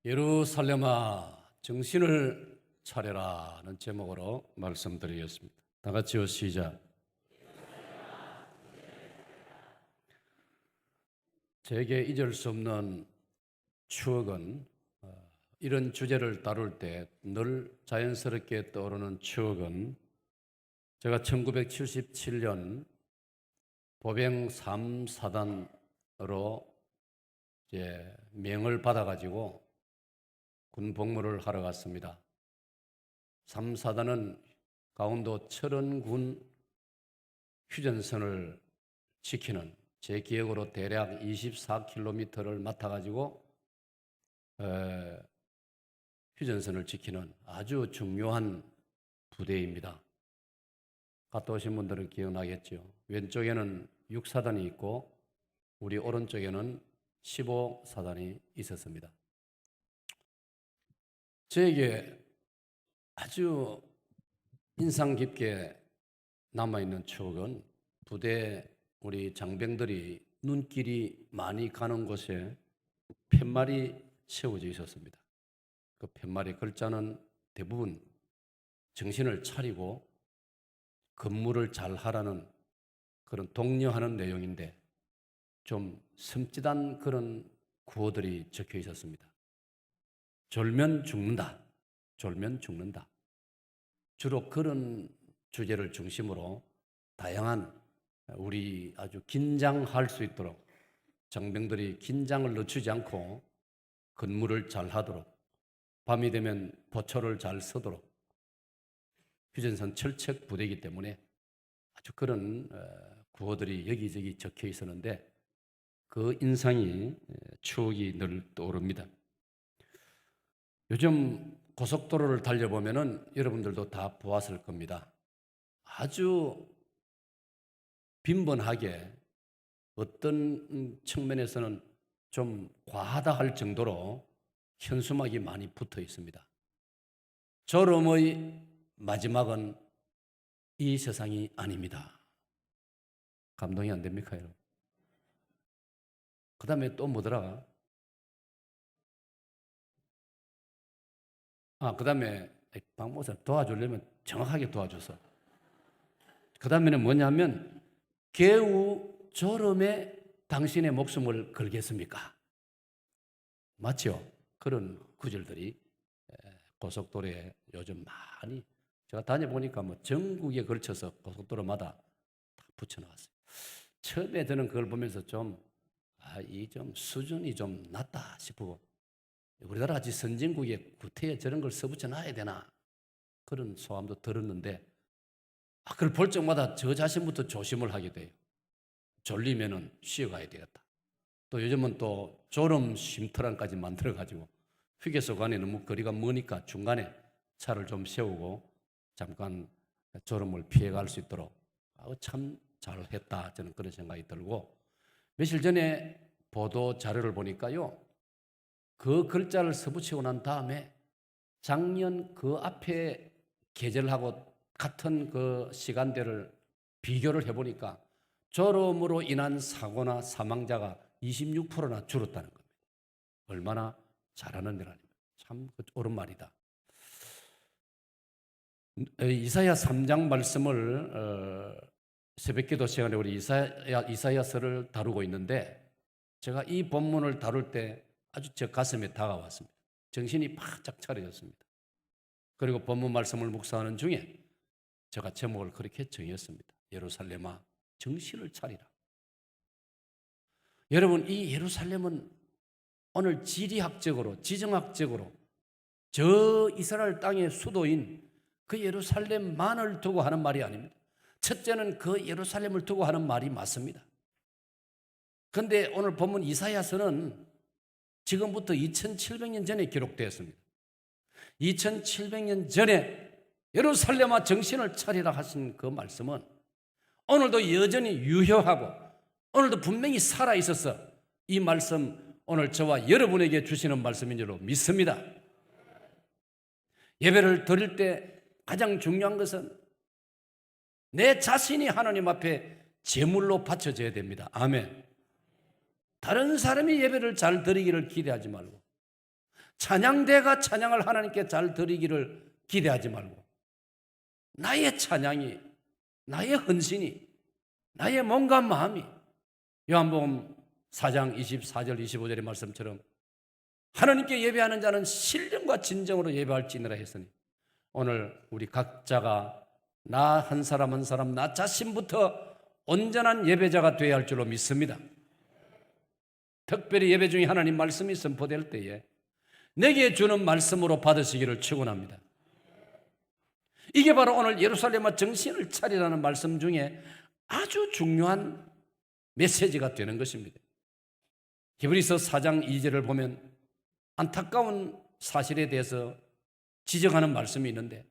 예루살렘아 정신을 차려라는 제목으로 말씀드리겠습니다. 다 같이요, 시작. 제게 잊을 수 없는 추억은 이런 주제를 다룰 때 늘 자연스럽게 떠오르는 추억은 제가 1977년 보병 3사단으로 이제 명을 받아가지고 군 복무를 하러 갔습니다. 3사단은 강원도 철원군 휴전선을 지키는, 제 기억으로 대략 24km를 맡아가지고 휴전선을 지키는 아주 중요한 부대입니다. 갔다 오신 분들은 기억나겠죠. 왼쪽에는 6사단이 있고 우리 오른쪽에는 15사단이 있었습니다. 저에게 아주 인상 깊게 남아있는 추억은 부대 우리 장병들이 눈길이 많이 가는 곳에 팻말이 세워져 있었습니다. 그 팻말의 글자는 대부분 정신을 차리고 근무를 잘 하라는 그런 독려하는 내용인데 좀 섬찟한 그런 구호들이 적혀 있었습니다. 졸면 죽는다. 졸면 죽는다. 주로 그런 주제를 중심으로 다양한 우리 아주 긴장할 수 있도록 장병들이 긴장을 늦추지 않고 근무를 잘 하도록, 밤이 되면 보초를 잘 서도록, 휴전선 철책 부대이기 때문에 아주 그런 구호들이 여기저기 적혀 있었는데 그 인상이, 추억이 늘 떠오릅니다. 요즘 고속도로를 달려보면은 여러분들도 다 보았을 겁니다. 아주 빈번하게 어떤 측면에서는 좀 과하다 할 정도로 현수막이 많이 붙어 있습니다. 졸음의 마지막은 이 세상이 아닙니다. 감동이 안 됩니까, 여러분? 그 다음에 또 뭐더라? 그 다음에 박목사 도와주려면 정확하게 도와줘서. 그 다음에는 뭐냐면 개우 졸음에 당신의 목숨을 걸겠습니까? 맞죠? 그런 구절들이 고속도로에 요즘 많이, 제가 다녀보니까 뭐 전국에 걸쳐서 고속도로마다 다 붙여놨어요. 처음에 저는 그걸 보면서 이 수준이 좀 낮다 싶고, 우리나라 같이 선진국의 구태에 저런 걸 써붙여 놔야 되나, 그런 소감도 들었는데, 그걸 볼 적마다 저 자신부터 조심을 하게 돼요. 졸리면은 쉬어가야 되겠다. 또 요즘은 또 졸음 쉼터란까지 만들어가지고 휴게소 간에 너무 거리가 머니까 중간에 차를 좀 세우고 잠깐 졸음을 피해갈 수 있도록 참 잘했다, 저는 그런 생각이 들고, 며칠 전에 보도 자료를 보니까요, 그 글자를 써붙이고 난 다음에 작년 그 앞에 계절하고 같은 그 시간대를 비교를 해보니까 졸음으로 인한 사고나 사망자가 26%나 줄었다는 겁니다. 얼마나 잘하는 일 아닙니까? 참 옳은 말이다. 이사야 3장 말씀을 새벽기도 시간에 우리 이사야서를 다루고 있는데, 제가 이 본문을 다룰 때 아주 제 가슴에 다가왔습니다. 정신이 바짝 차려졌습니다. 그리고 본문 말씀을 묵상하는 중에 제가 제목을 그렇게 정했습니다. 예루살렘아 정신을 차리라. 여러분, 이 예루살렘은 오늘 지리학적으로, 지정학적으로 저 이스라엘 땅의 수도인 그 예루살렘만을 두고 하는 말이 아닙니다. 첫째는 그 예루살렘을 두고 하는 말이 맞습니다. 그런데 오늘 본문 이사야서는 지금부터 2700년 전에 기록되었습니다. 2700년 전에 예루살렘아 정신을 차리라 하신 그 말씀은 오늘도 여전히 유효하고 오늘도 분명히 살아있어서 이 말씀 오늘 저와 여러분에게 주시는 말씀인 줄로 믿습니다. 예배를 드릴 때 가장 중요한 것은 내 자신이 하나님 앞에 제물로 바쳐져야 됩니다. 아멘. 다른 사람이 예배를 잘 드리기를 기대하지 말고 찬양대가 찬양을 하나님께 잘 드리기를 기대하지 말고 나의 찬양이, 나의 헌신이, 나의 몸과 마음이 요한복음 4장 24절 25절의 말씀처럼 하나님께 예배하는 자는 신령과 진정으로 예배할지니라 했으니 오늘 우리 각자가 나 한 사람 한 사람 나 자신부터 온전한 예배자가 되어야 할 줄로 믿습니다. 특별히 예배 중에 하나님 말씀이 선포될 때에 내게 주는 말씀으로 받으시기를 축원합니다. 이게 바로 오늘 예루살렘아 정신을 차리라는 말씀 중에 아주 중요한 메시지가 되는 것입니다. 히브리서 4장 2절을 보면 안타까운 사실에 대해서 지적하는 말씀이 있는데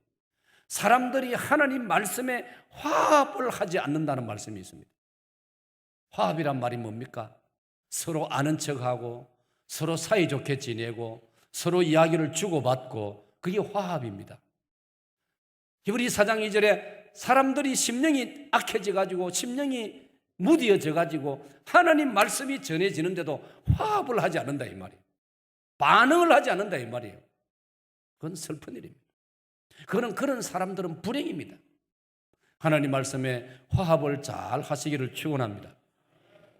사람들이 하나님 말씀에 화합을 하지 않는다는 말씀이 있습니다. 화합이란 말이 뭡니까? 서로 아는 척하고 서로 사이좋게 지내고 서로 이야기를 주고받고 그게 화합입니다. 히브리 4장 2절에 사람들이 심령이 악해져가지고 심령이 무디어져가지고 하나님 말씀이 전해지는데도 화합을 하지 않는다 이 말이에요. 반응을 하지 않는다 이 말이에요. 그건 슬픈 일입니다. 그런 사람들은 불행입니다. 하나님 말씀에 화합을 잘 하시기를 축원합니다.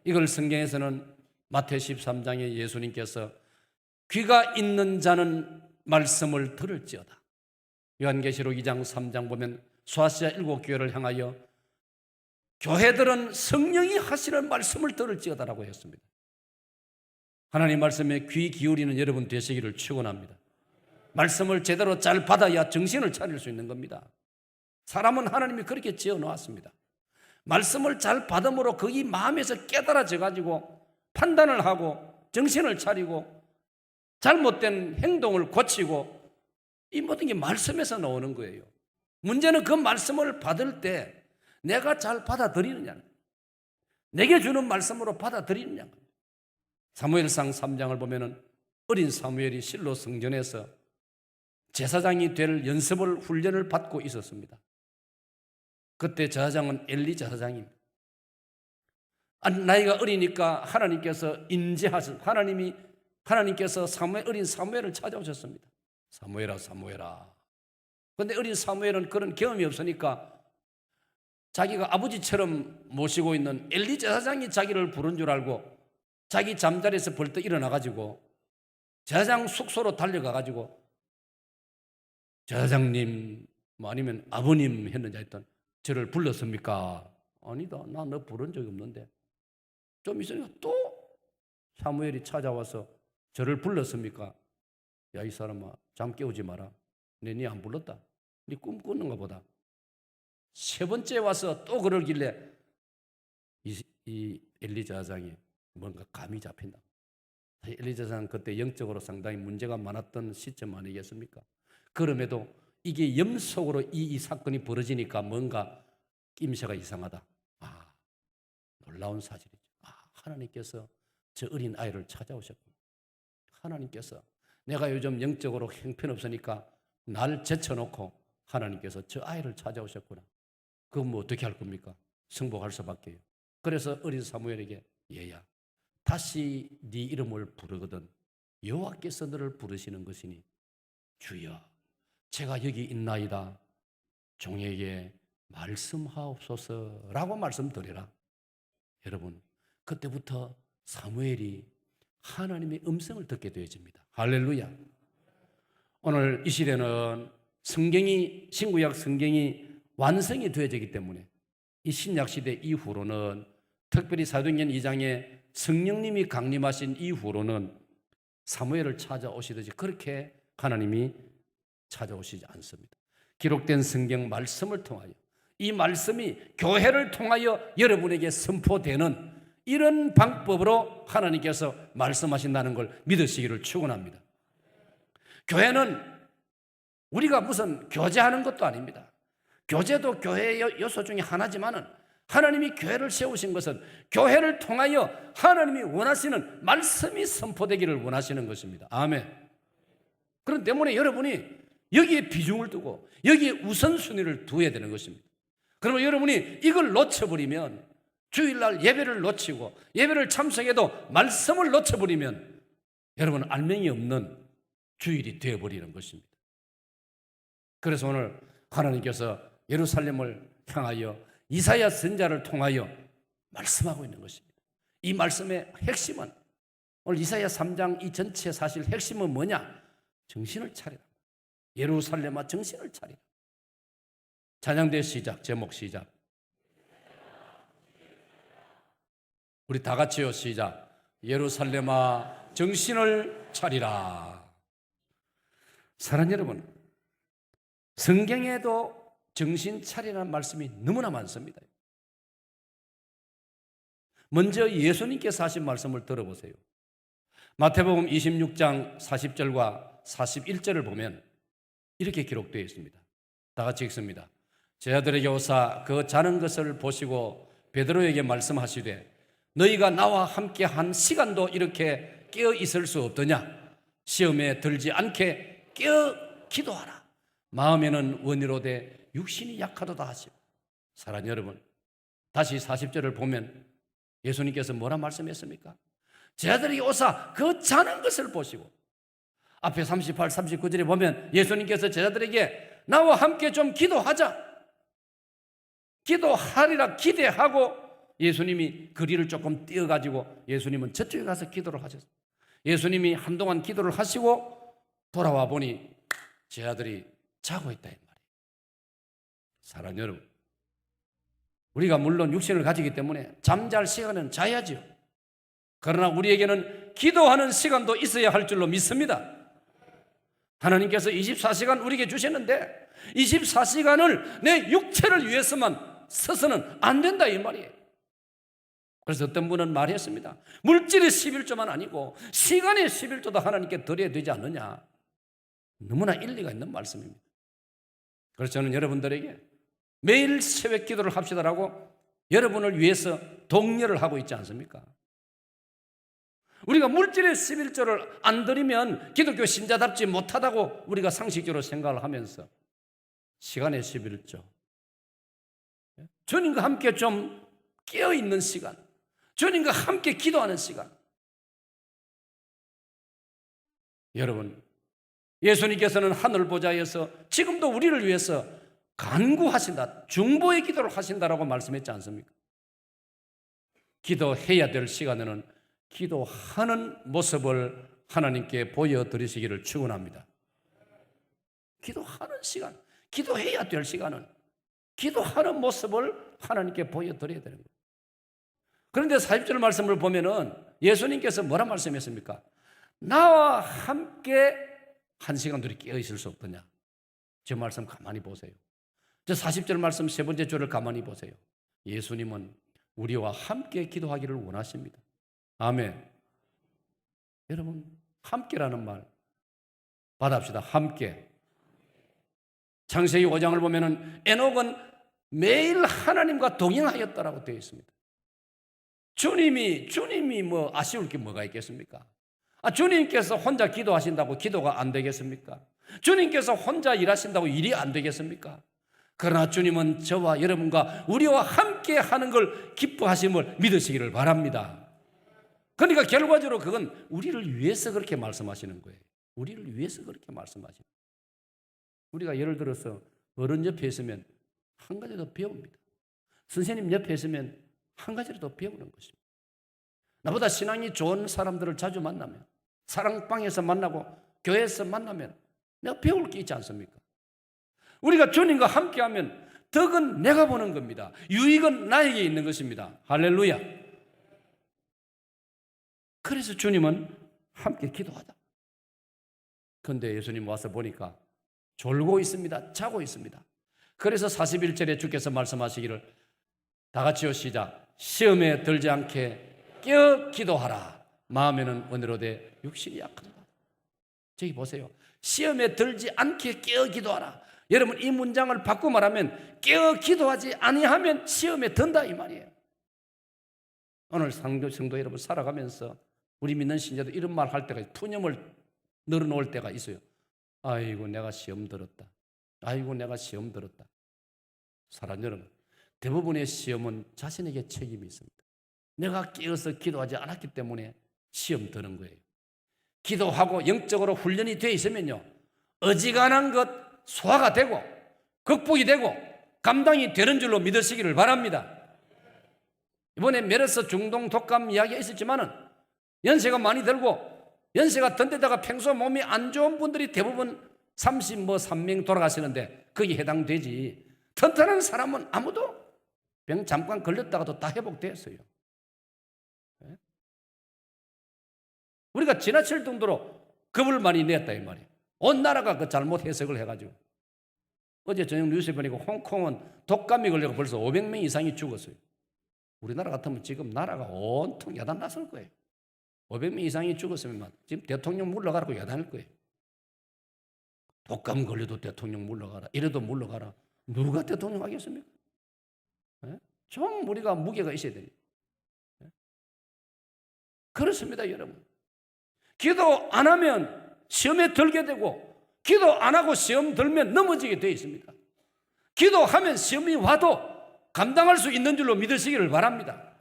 이걸 성경에서는 마태 13장에 예수님께서 귀가 있는 자는 말씀을 들을지어다. 요한계시록 2장 3장 보면 소아시아 7교회를 향하여 교회들은 성령이 하시는 말씀을 들을지어다라고 했습니다. 하나님 말씀에 귀 기울이는 여러분 되시기를 축원합니다. 말씀을 제대로 잘 받아야 정신을 차릴 수 있는 겁니다. 사람은 하나님이 그렇게 지어 놓았습니다. 말씀을 잘 받음으로 거기 마음에서 깨달아져 가지고 판단을 하고 정신을 차리고 잘못된 행동을 고치고 이 모든 게 말씀에서 나오는 거예요. 문제는 그 말씀을 받을 때 내가 잘 받아들이느냐, 내게 주는 말씀으로 받아들이느냐. 사무엘상 3장을 보면은 어린 사무엘이 실로 성전에서 제사장이 될 연습을 훈련을 받고 있었습니다. 그때 제사장은 엘리 제사장입니다. 나이가 어리니까 하나님께서 하나님께서 어린 사무엘을 찾아오셨습니다. 사무엘아 사무엘아. 그런데 어린 사무엘은 그런 경험이 없으니까 자기가 아버지처럼 모시고 있는 엘리 제사장이 자기를 부른 줄 알고 자기 잠자리에서 벌떡 일어나가지고 제사장 숙소로 달려가가지고 제사장님 아니면 아버님 했느냐 했더니 저를 불렀습니까? 아니다, 나 너 부른 적이 없는데. 좀 있으니까 또 사무엘이 찾아와서 저를 불렀습니까? 야, 이 사람아, 잠 깨우지 마라. 네 안 불렀다. 네 꿈 꾸는가 보다. 세 번째 와서 또 그러길래 이 엘리 제사장이 뭔가 감이 잡힌다. 엘리 제사장은 그때 영적으로 상당히 문제가 많았던 시점 아니겠습니까? 그럼에도 이게 염속으로 이 사건이 벌어지니까 뭔가 낌새가 이상하다. 놀라운 사실이죠. 하나님께서 저 어린 아이를 찾아오셨구나. 하나님께서 내가 요즘 영적으로 형편없으니까 날 제쳐놓고 하나님께서 저 아이를 찾아오셨구나. 그건 뭐 어떻게 할 겁니까? 승복할 수밖에요. 그래서 어린 사무엘에게 얘야, 다시 네 이름을 부르거든 여호와께서 너를 부르시는 것이니 주여 제가 여기 있나이다. 종에게 말씀하옵소서라고 말씀드리라. 여러분, 그때부터 사무엘이 하나님의 음성을 듣게 되어집니다. 할렐루야. 오늘 이 시대는 신구약 성경이 완성이 되어지기 때문에 이 신약 시대 이후로는 특별히 사도행전 2장에 성령님이 강림하신 이후로는 사무엘을 찾아오시듯이 그렇게 하나님이 찾아오시지 않습니다. 기록된 성경 말씀을 통하여 이 말씀이 교회를 통하여 여러분에게 선포되는 이런 방법으로 하나님께서 말씀하신다는 걸 믿으시기를 축원합니다. 교회는 우리가 무슨 교제하는 것도 아닙니다. 교제도 교회의 요소 중에 하나지만은 하나님이 교회를 세우신 것은 교회를 통하여 하나님이 원하시는 말씀이 선포되기를 원하시는 것입니다. 아멘. 그렇기 때문에 여러분이 여기에 비중을 두고 여기에 우선순위를 두어야 되는 것입니다. 그러면 여러분이 이걸 놓쳐버리면 주일날 예배를 놓치고 예배를 참석해도 말씀을 놓쳐버리면 여러분 알맹이 없는 주일이 되어버리는 것입니다. 그래서 오늘 하나님께서 예루살렘을 향하여 이사야 선지자를 통하여 말씀하고 있는 것입니다. 이 말씀의 핵심은 오늘 이사야 3장 이 전체 사실 핵심은 뭐냐? 정신을 차리라. 예루살렘아 정신을 차리라. 찬양대 시작, 제목 시작. 우리 다 같이요 시작. 예루살렘아 정신을 차리라. 사랑하는 여러분, 성경에도 정신 차리라는 말씀이 너무나 많습니다. 먼저 예수님께서 하신 말씀을 들어보세요. 마태복음 26장 40절과 41절을 보면 이렇게 기록되어 있습니다. 다 같이 읽습니다. 제자들에게 오사 그 자는 것을 보시고 베드로에게 말씀하시되 너희가 나와 함께 한 시간도 이렇게 깨어 있을 수 없더냐? 시험에 들지 않게 깨어 기도하라. 마음에는 원이로되 육신이 약하도다 하시고. 사랑하는 여러분, 다시 40절을 보면 예수님께서 뭐라 말씀했습니까? 제자들이 오사 그 자는 것을 보시고, 앞에 38, 39절에 보면 예수님께서 제자들에게 나와 함께 좀 기도하자, 기도하리라 기대하고 예수님이 거리를 조금 띄어가지고 예수님은 저쪽에 가서 기도를 하셨어요. 예수님이 한동안 기도를 하시고 돌아와 보니 제자들이 자고 있다 이 말이에요. 사랑하는 여러분, 우리가 물론 육신을 가지기 때문에 잠잘 시간은 자야죠. 그러나 우리에게는 기도하는 시간도 있어야 할 줄로 믿습니다. 하나님께서 24시간 우리에게 주셨는데 24시간을 내 육체를 위해서만 써서는 안 된다 이 말이에요. 그래서 어떤 분은 말했습니다. 물질의 11조만 아니고 시간의 11조도 하나님께 드려야 되지 않느냐. 너무나 일리가 있는 말씀입니다. 그래서 저는 여러분들에게 매일 새벽 기도를 합시다라고 여러분을 위해서 독려를 하고 있지 않습니까? 우리가 물질의 11조를 안 드리면 기독교 신자답지 못하다고 우리가 상식적으로 생각을 하면서 시간의 11조, 주님과 함께 좀 깨어있는 시간, 주님과 함께 기도하는 시간. 여러분, 예수님께서는 하늘 보좌에서 지금도 우리를 위해서 간구하신다, 중보의 기도를 하신다라고 말씀했지 않습니까? 기도해야 될 시간에는 기도하는 모습을 하나님께 보여드리시기를 축원합니다. 기도하는 시간, 기도해야 될 시간은 기도하는 모습을 하나님께 보여드려야 되는 거예요. 그런데 40절 말씀을 보면은 예수님께서 뭐라 말씀했습니까? 나와 함께 한 시간도 깨어 있을 수 없더냐? 저 말씀 가만히 보세요. 저 40절 말씀 세 번째 줄을 가만히 보세요. 예수님은 우리와 함께 기도하기를 원하십니다. 아멘. 여러분, 함께라는 말 받아봅시다. 함께. 창세기 5장을 보면은 에녹은 매일 하나님과 동행하였다라고 되어 있습니다. 주님이 뭐 아쉬울 게 뭐가 있겠습니까? 주님께서 혼자 기도하신다고 기도가 안 되겠습니까? 주님께서 혼자 일하신다고 일이 안 되겠습니까? 그러나 주님은 저와 여러분과 우리와 함께 하는 걸 기뻐하심을 믿으시기를 바랍니다. 그러니까 결과적으로 그건 우리를 위해서 그렇게 말씀하시는 거예요. 우리를 위해서 그렇게 말씀하시는 거예요. 우리가 예를 들어서 어른 옆에 있으면 한 가지 더 배웁니다. 선생님 옆에 있으면 한 가지를 더 배우는 것입니다. 나보다 신앙이 좋은 사람들을 자주 만나면, 사랑방에서 만나고 교회에서 만나면 내가 배울 게 있지 않습니까? 우리가 주님과 함께하면 덕은 내가 보는 겁니다. 유익은 나에게 있는 것입니다. 할렐루야. 그래서 주님은 함께 기도하자. 그런데 예수님 와서 보니까 졸고 있습니다. 자고 있습니다. 그래서 41절에 주께서 말씀하시기를 다 같이요 시작. 시험에 들지 않게 깨어 기도하라. 마음에는 원이로되 육신이 약하다. 저기 보세요. 시험에 들지 않게 깨어 기도하라. 여러분, 이 문장을 바꾸어 말하면 깨어 기도하지 아니하면 시험에 든다 이 말이에요. 오늘 성도 여러분 살아가면서 우리 믿는 신자도 이런 말 할 때가 있어요. 푸념을 늘어놓을 때가 있어요. 아이고 내가 시험 들었다. 아이고 내가 시험 들었다. 사랑하는 여러분, 대부분의 시험은 자신에게 책임이 있습니다. 내가 깨어서 기도하지 않았기 때문에 시험 드는 거예요. 기도하고 영적으로 훈련이 되어 있으면요, 어지간한 것 소화가 되고 극복이 되고 감당이 되는 줄로 믿으시기를 바랍니다. 이번에 메르스 중동 독감 이야기가 있었지만은 연세가 많이 들고 연세가 든 데다가 평소 몸이 안 좋은 분들이 대부분 3명 돌아가시는데 거기에 해당되지, 튼튼한 사람은 아무도 병 잠깐 걸렸다가도 다 회복됐어요. 우리가 지나칠 정도로 겁을 많이 냈다 이 말이에요. 온 나라가 그 잘못 해석을 해가지고. 어제 저녁 뉴스에 보니까 홍콩은 독감이 걸려서 벌써 500명 이상이 죽었어요. 우리나라 같으면 지금 나라가 온통 야단 났을 거예요. 500명 이상이 죽었으면 지금 대통령 물러가라고 야단할 거예요. 독감 걸려도 대통령 물러가라, 이래도 물러가라. 누가 대통령 하겠습니까? 좀 우리가 무게가 있어야 됩니다. 그렇습니다, 여러분. 기도 안 하면 시험에 들게 되고, 기도 안 하고 시험 들면 넘어지게 되어 있습니다. 기도하면 시험이 와도 감당할 수 있는 줄로 믿으시기를 바랍니다.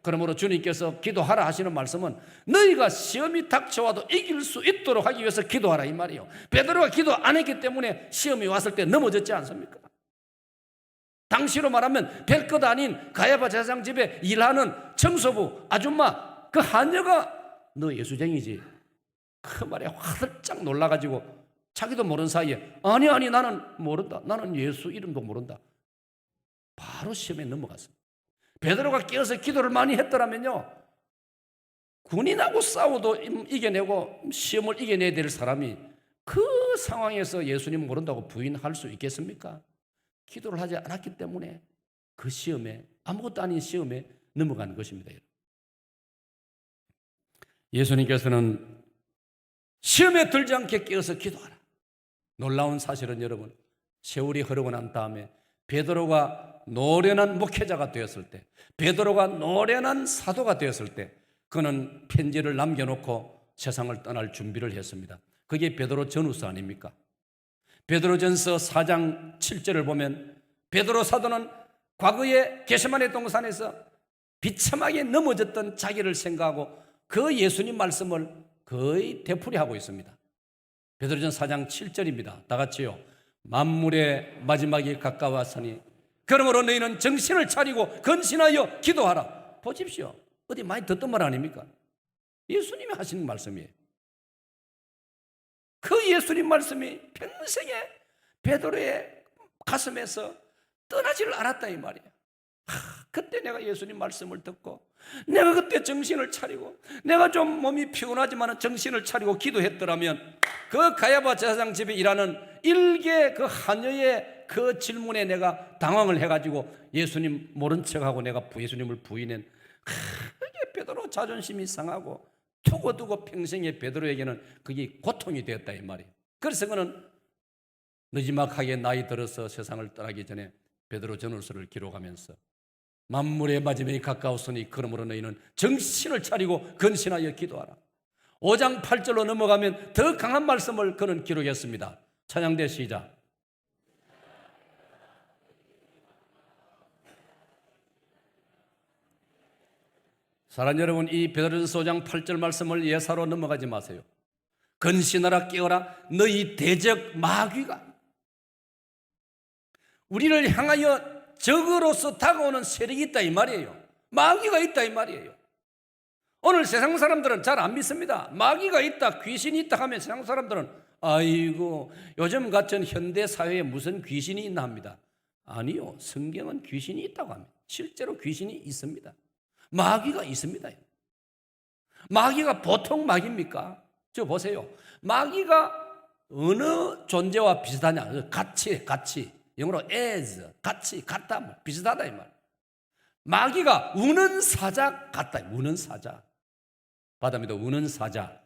그러므로 주님께서 기도하라 하시는 말씀은 너희가 시험이 닥쳐와도 이길 수 있도록 하기 위해서 기도하라 이 말이에요. 베드로가 기도 안 했기 때문에 시험이 왔을 때 넘어졌지 않습니까? 당시로 말하면 별것 아닌 가야바 제사장 집에 일하는 청소부 아줌마, 그 하녀가 너 예수쟁이지? 그 말에 화들짝 놀라가지고 자기도 모르는 사이에 아니 나는 모른다, 나는 예수 이름도 모른다, 바로 시험에 넘어갔습니다. 베드로가 깨어서 기도를 많이 했더라면요, 군인하고 싸워도 이겨내고 시험을 이겨내야 될 사람이 그 상황에서 예수님 모른다고 부인할 수 있겠습니까? 기도를 하지 않았기 때문에 그 시험에, 아무것도 아닌 시험에 넘어간 것입니다. 예수님께서는 시험에 들지 않게 깨어서 기도하라. 놀라운 사실은 여러분, 세월이 흐르고 난 다음에 베드로가 노련한 목회자가 되었을 때, 베드로가 노련한 사도가 되었을 때 그는 편지를 남겨놓고 세상을 떠날 준비를 했습니다. 그게 베드로 전후서 아닙니까? 베드로전서 4장 7절을 보면 베드로 사도는 과거에 게세마네 동산에서 비참하게 넘어졌던 자기를 생각하고 그 예수님 말씀을 거의 되풀이하고 있습니다. 베드로전서 4장 7절입니다. 다 같이요. 만물의 마지막이 가까웠으니 그러므로 너희는 정신을 차리고 근신하여 기도하라. 보십시오. 어디 많이 듣던 말 아닙니까? 예수님이 하시는 말씀이에요. 그 예수님 말씀이 평생에 베드로의 가슴에서 떠나지를 않았다 이 말이에요. 그때 내가 예수님 말씀을 듣고 내가 그때 정신을 차리고 내가 좀 몸이 피곤하지만 정신을 차리고 기도했더라면 그 가야바 제사장 집에 일하는 일개 그 하녀의 그 질문에 내가 당황을 해가지고 예수님 모른 척하고 내가 예수님을 부인한, 그게 베드로 자존심이 상하고 두고두고 평생에 베드로에게는 그게 고통이 되었다 이 말이에요. 그래서 그는 늦지막하게 나이 들어서 세상을 떠나기 전에 베드로 전후서를 기록하면서 만물의 마지막이 가까웠으니 그러므로 너희는 정신을 차리고 근신하여 기도하라. 5장 8절로 넘어가면 더 강한 말씀을 그는 기록했습니다. 찬양대 시작. 사랑하는 여러분, 이 베드로전서 5장 8절 말씀을 예사로 넘어가지 마세요. 근신하라, 깨어라. 너희 대적 마귀가 우리를 향하여 적으로서 다가오는 세력이 있다 이 말이에요. 마귀가 있다 이 말이에요. 오늘 세상 사람들은 잘 안 믿습니다. 마귀가 있다, 귀신이 있다 하면 세상 사람들은 아이고 요즘 같은 현대 사회에 무슨 귀신이 있나 합니다. 아니요, 성경은 귀신이 있다고 합니다. 실제로 귀신이 있습니다. 마귀가 있습니다. 마귀가 보통 마귀입니까? 저 보세요. 마귀가 어느 존재와 비슷하냐? 같이 영어로 as, 같이, 같다, 비슷하다 이 말. 마귀가 우는 사자 같다. 우는 사자. 받아입니다. 우는 사자.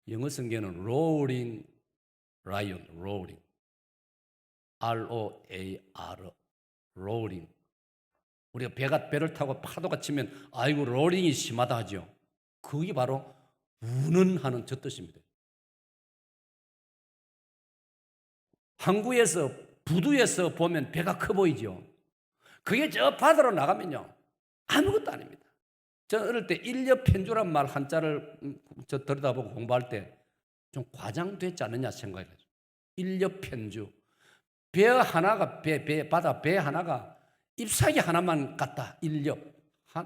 영어 성경은 roaring lion, roaring, R-O-A-R, roaring. 우리가 배를 타고 파도가 치면 아이고 로링이 심하다 하죠. 그게 바로 우는 하는 저 뜻입니다. 항구에서 부두에서 보면 배가 커 보이죠. 그게 저 바다로 나가면요 아무것도 아닙니다. 저 어릴 때 인력편주란 말 한자를 저 들여다보고 공부할 때 좀 과장됐지 않느냐 생각해요. 인력편주. 배 하나가 바다 배 하나가 잎사귀 하나만 같다.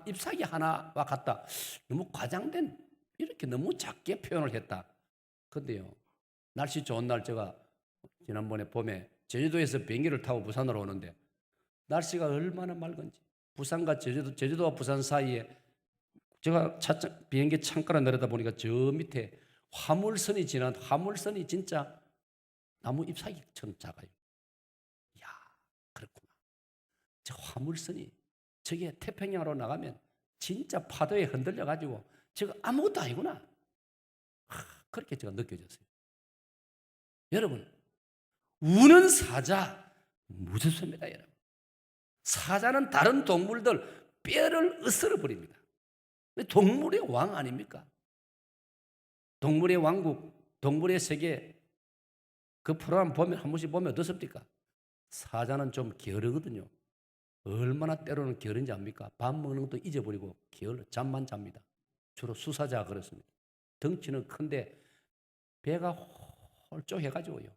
잎사귀 하나와 같다. 너무 과장된, 이렇게 너무 작게 표현을 했다. 근데요, 날씨 좋은 날 제가 지난번에 봄에 제주도에서 비행기를 타고 부산으로 오는데 날씨가 얼마나 맑은지, 부산과 제주도와 부산 사이에 제가 비행기 창가로 내려다 보니까 저 밑에 화물선이 화물선이 진짜 나무 잎사귀처럼 작아요. 이야, 그렇구나. 저 화물선이 저게 태평양으로 나가면 진짜 파도에 흔들려가지고 저거 아무것도 아니구나. 그렇게 제가 느껴졌어요. 여러분, 우는 사자 무섭습니다, 여러분. 사자는 다른 동물들 뼈를 으스러 버립니다. 동물의 왕 아닙니까? 동물의 왕국, 동물의 세계, 그 프로그램 보면 한 번씩 보면 어떻습니까? 사자는 좀 게으르거든요. 얼마나 때로는 게으른지 압니까? 밥 먹는 것도 잊어버리고 게을러 잠만 잡니다. 주로 수사자가 그렇습니다. 덩치는 큰데 배가 홀쭉해가지고요,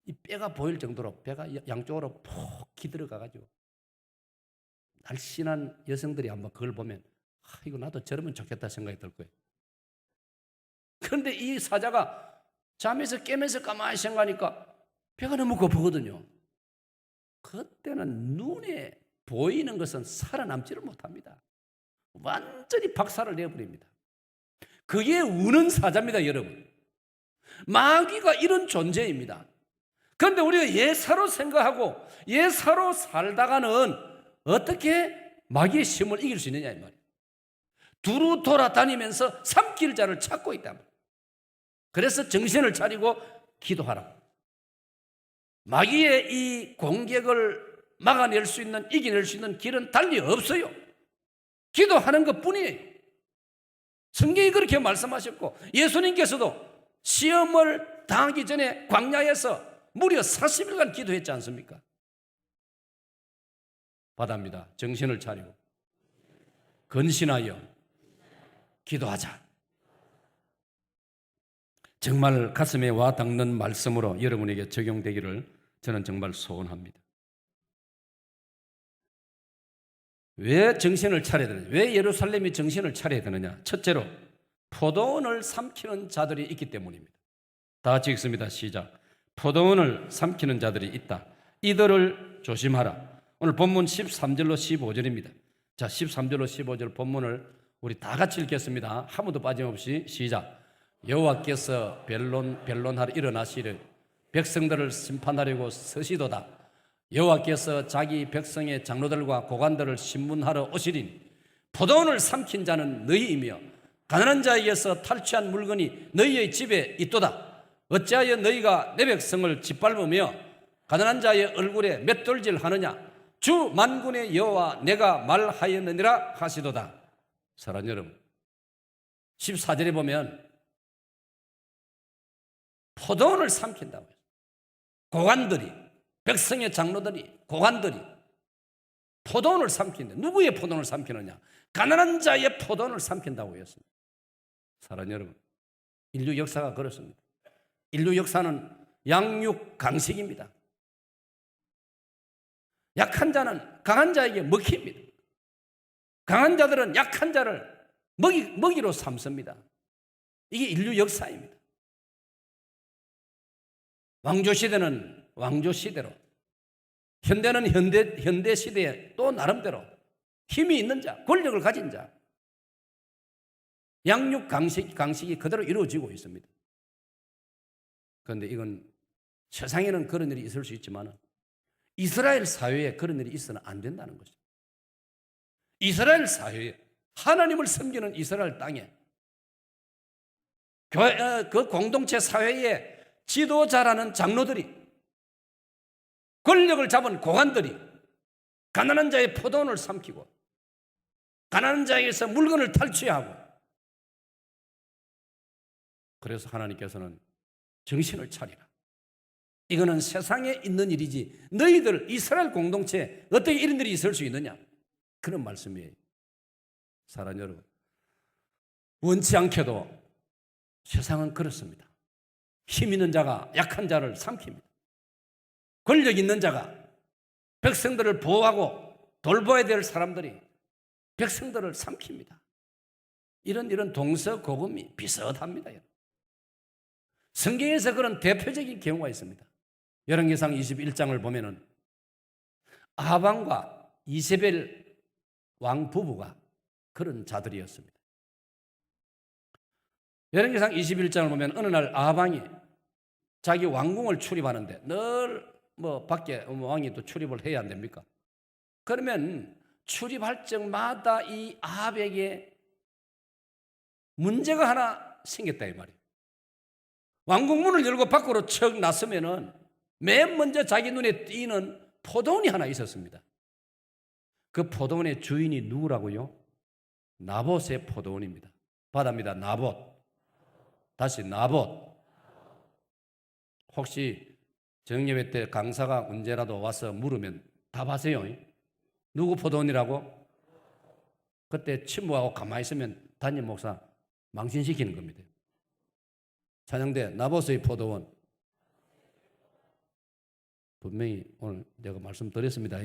이 뼈가 보일 정도로 배가 양쪽으로 푹 기들어가가지고 날씬한 여성들이 한번 그걸 보면 이거 나도 저러면 좋겠다 생각이 들 거예요. 그런데 이 사자가 잠에서 깨면서 가만히 생각하니까 배가 너무 고프거든요. 그때는 눈에 보이는 것은 살아남지를 못합니다. 완전히 박살을 내버립니다. 그게 우는 사자입니다, 여러분. 마귀가 이런 존재입니다. 그런데 우리가 예사로 생각하고 예사로 살다가는 어떻게 마귀의 힘을 이길 수 있느냐 이 말이에요. 두루 돌아다니면서 삼킬 자를 찾고 있다. 그래서 정신을 차리고 기도하라. 마귀의 이 공격을 막아낼 수 있는, 이겨낼 수 있는 길은 달리 없어요. 기도하는 것뿐이에요. 성경이 그렇게 말씀하셨고, 예수님께서도 시험을 당하기 전에 광야에서 무려 40일간 기도했지 않습니까? 바다입니다. 정신을 차리고 근신하여 기도하자. 정말 가슴에 와 닿는 말씀으로 여러분에게 적용되기를 저는 정말 소원합니다. 왜 정신을 차려야 되느냐? 왜 예루살렘이 정신을 차려야 되느냐? 첫째로 포도원을 삼키는 자들이 있기 때문입니다. 다 같이 읽습니다. 시작. 포도원을 삼키는 자들이 있다. 이들을 조심하라. 오늘 본문 13절로 15절입니다. 자, 13절로 15절 본문을 우리 다 같이 읽겠습니다. 한 번도 빠짐없이 시작. 여호와께서 변론하러 일어나시를 백성들을 심판하려고 서시도다. 여호와께서 자기 백성의 장로들과 고관들을 신문하러 오시리니 포도원을 삼킨 자는 너희이며 가난한 자에게서 탈취한 물건이 너희의 집에 있도다. 어찌하여 너희가 내 백성을 짓밟으며 가난한 자의 얼굴에 맷돌질 하느냐? 주 만군의 여호와 내가 말하였느니라 하시도다. 사랑하는 여러분, 14절에 보면 포도원을 삼킨다고 해요. 고관들이, 백성의 장로들이, 고관들이 포도원을 삼킨다. 누구의 포도원을 삼키느냐? 가난한 자의 포도원을 삼킨다고 했습니다. 사랑하는 여러분, 인류 역사가 그렇습니다. 인류 역사는 양육 강식입니다. 약한 자는 강한 자에게 먹힙니다. 강한 자들은 약한 자를 먹이로 삼습니다. 이게 인류 역사입니다. 왕조시대는 왕조시대로, 현대는 현대시대에 또 나름대로 힘이 있는 자, 권력을 가진 자, 양육 강식이 그대로 이루어지고 있습니다. 그런데 이건 세상에는 그런 일이 있을 수 있지만 이스라엘 사회에 그런 일이 있어서는 안 된다는 것이죠. 이스라엘 사회에, 하나님을 섬기는 이스라엘 땅에, 그 공동체 사회에 지도자라는 장로들이, 권력을 잡은 고관들이 가난한 자의 포도원을 삼키고 가난한 자에게서 물건을 탈취하고, 그래서 하나님께서는 정신을 차리라. 이거는 세상에 있는 일이지 너희들 이스라엘 공동체에 어떻게 이런 일이 있을 수 있느냐? 그런 말씀이에요. 사랑하는 여러분, 원치 않게도 세상은 그렇습니다. 힘 있는 자가 약한 자를 삼킵니다. 권력 있는 자가 백성들을 보호하고 돌봐야 될 사람들이 백성들을 삼킵니다. 이런 동서고금이 비슷합니다. 성경에서 그런 대표적인 경우가 있습니다. 열왕기상 21장을 보면은 아합왕과 이세벨 왕 부부가 그런 자들이었습니다. 열왕기상 21장을 보면 어느 날 아합왕이 자기 왕궁을 출입하는데 늘 밖에 왕이 또 출입을 해야 안 됩니까? 그러면 출입할 적마다 이 아합에게 문제가 하나 생겼다 이 말이에요. 왕궁 문을 열고 밖으로 척 나서면은 맨 먼저 자기 눈에 띄는 포도원이 하나 있었습니다. 그 포도원의 주인이 누구라고요? 나봇의 포도원입니다. 받아입니다. 나봇. 다시 나봇. 혹시 정예회 때 강사가 언제라도 와서 물으면 답하세요. 누구 포도원이라고? 그때 침묵하고 가만히 있으면 담임 목사 망신시키는 겁니다. 찬양대 나봇의 포도원. 분명히 오늘 내가 말씀드렸습니다.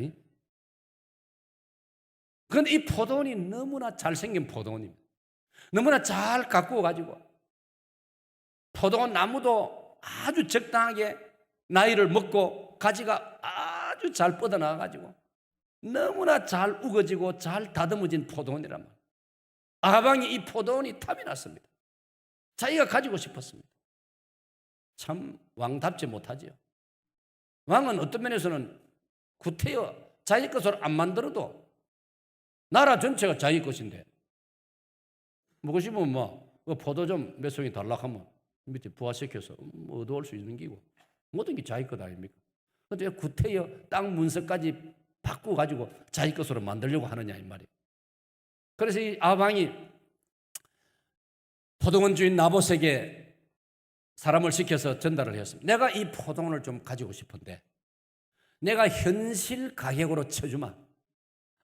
그런데 이 포도원이 너무나 잘생긴 포도원입니다. 너무나 잘 가꾸어 가지고 포도원 나무도 아주 적당하게 나이를 먹고 가지가 아주 잘 뻗어나가 가지고 너무나 잘 우거지고 잘 다듬어진 포도원이란 말이에요. 아합왕이 이 포도원이 탐이 났습니다. 자기가 가지고 싶었습니다. 참 왕답지 못하지요. 왕은 어떤 면에서는 구태여 자기 것으로 안 만들어도 나라 전체가 자기 것인데 먹고 싶으면 포도 좀 몇 송이 달라 하면 밑에 부화시켜서 얻어올 수 있는 기고 모든 게 자기 것 아닙니까? 그런데 구태여 땅 문서까지 바꾸어 가지고 자기 것으로 만들려고 하느냐 이 말이에요. 그래서 이 아합왕이 포도원 주인 나봇에게 사람을 시켜서 전달을 했습니다. 내가 이 포도원을 좀 가지고 싶은데 내가 현실 가격으로 쳐주마.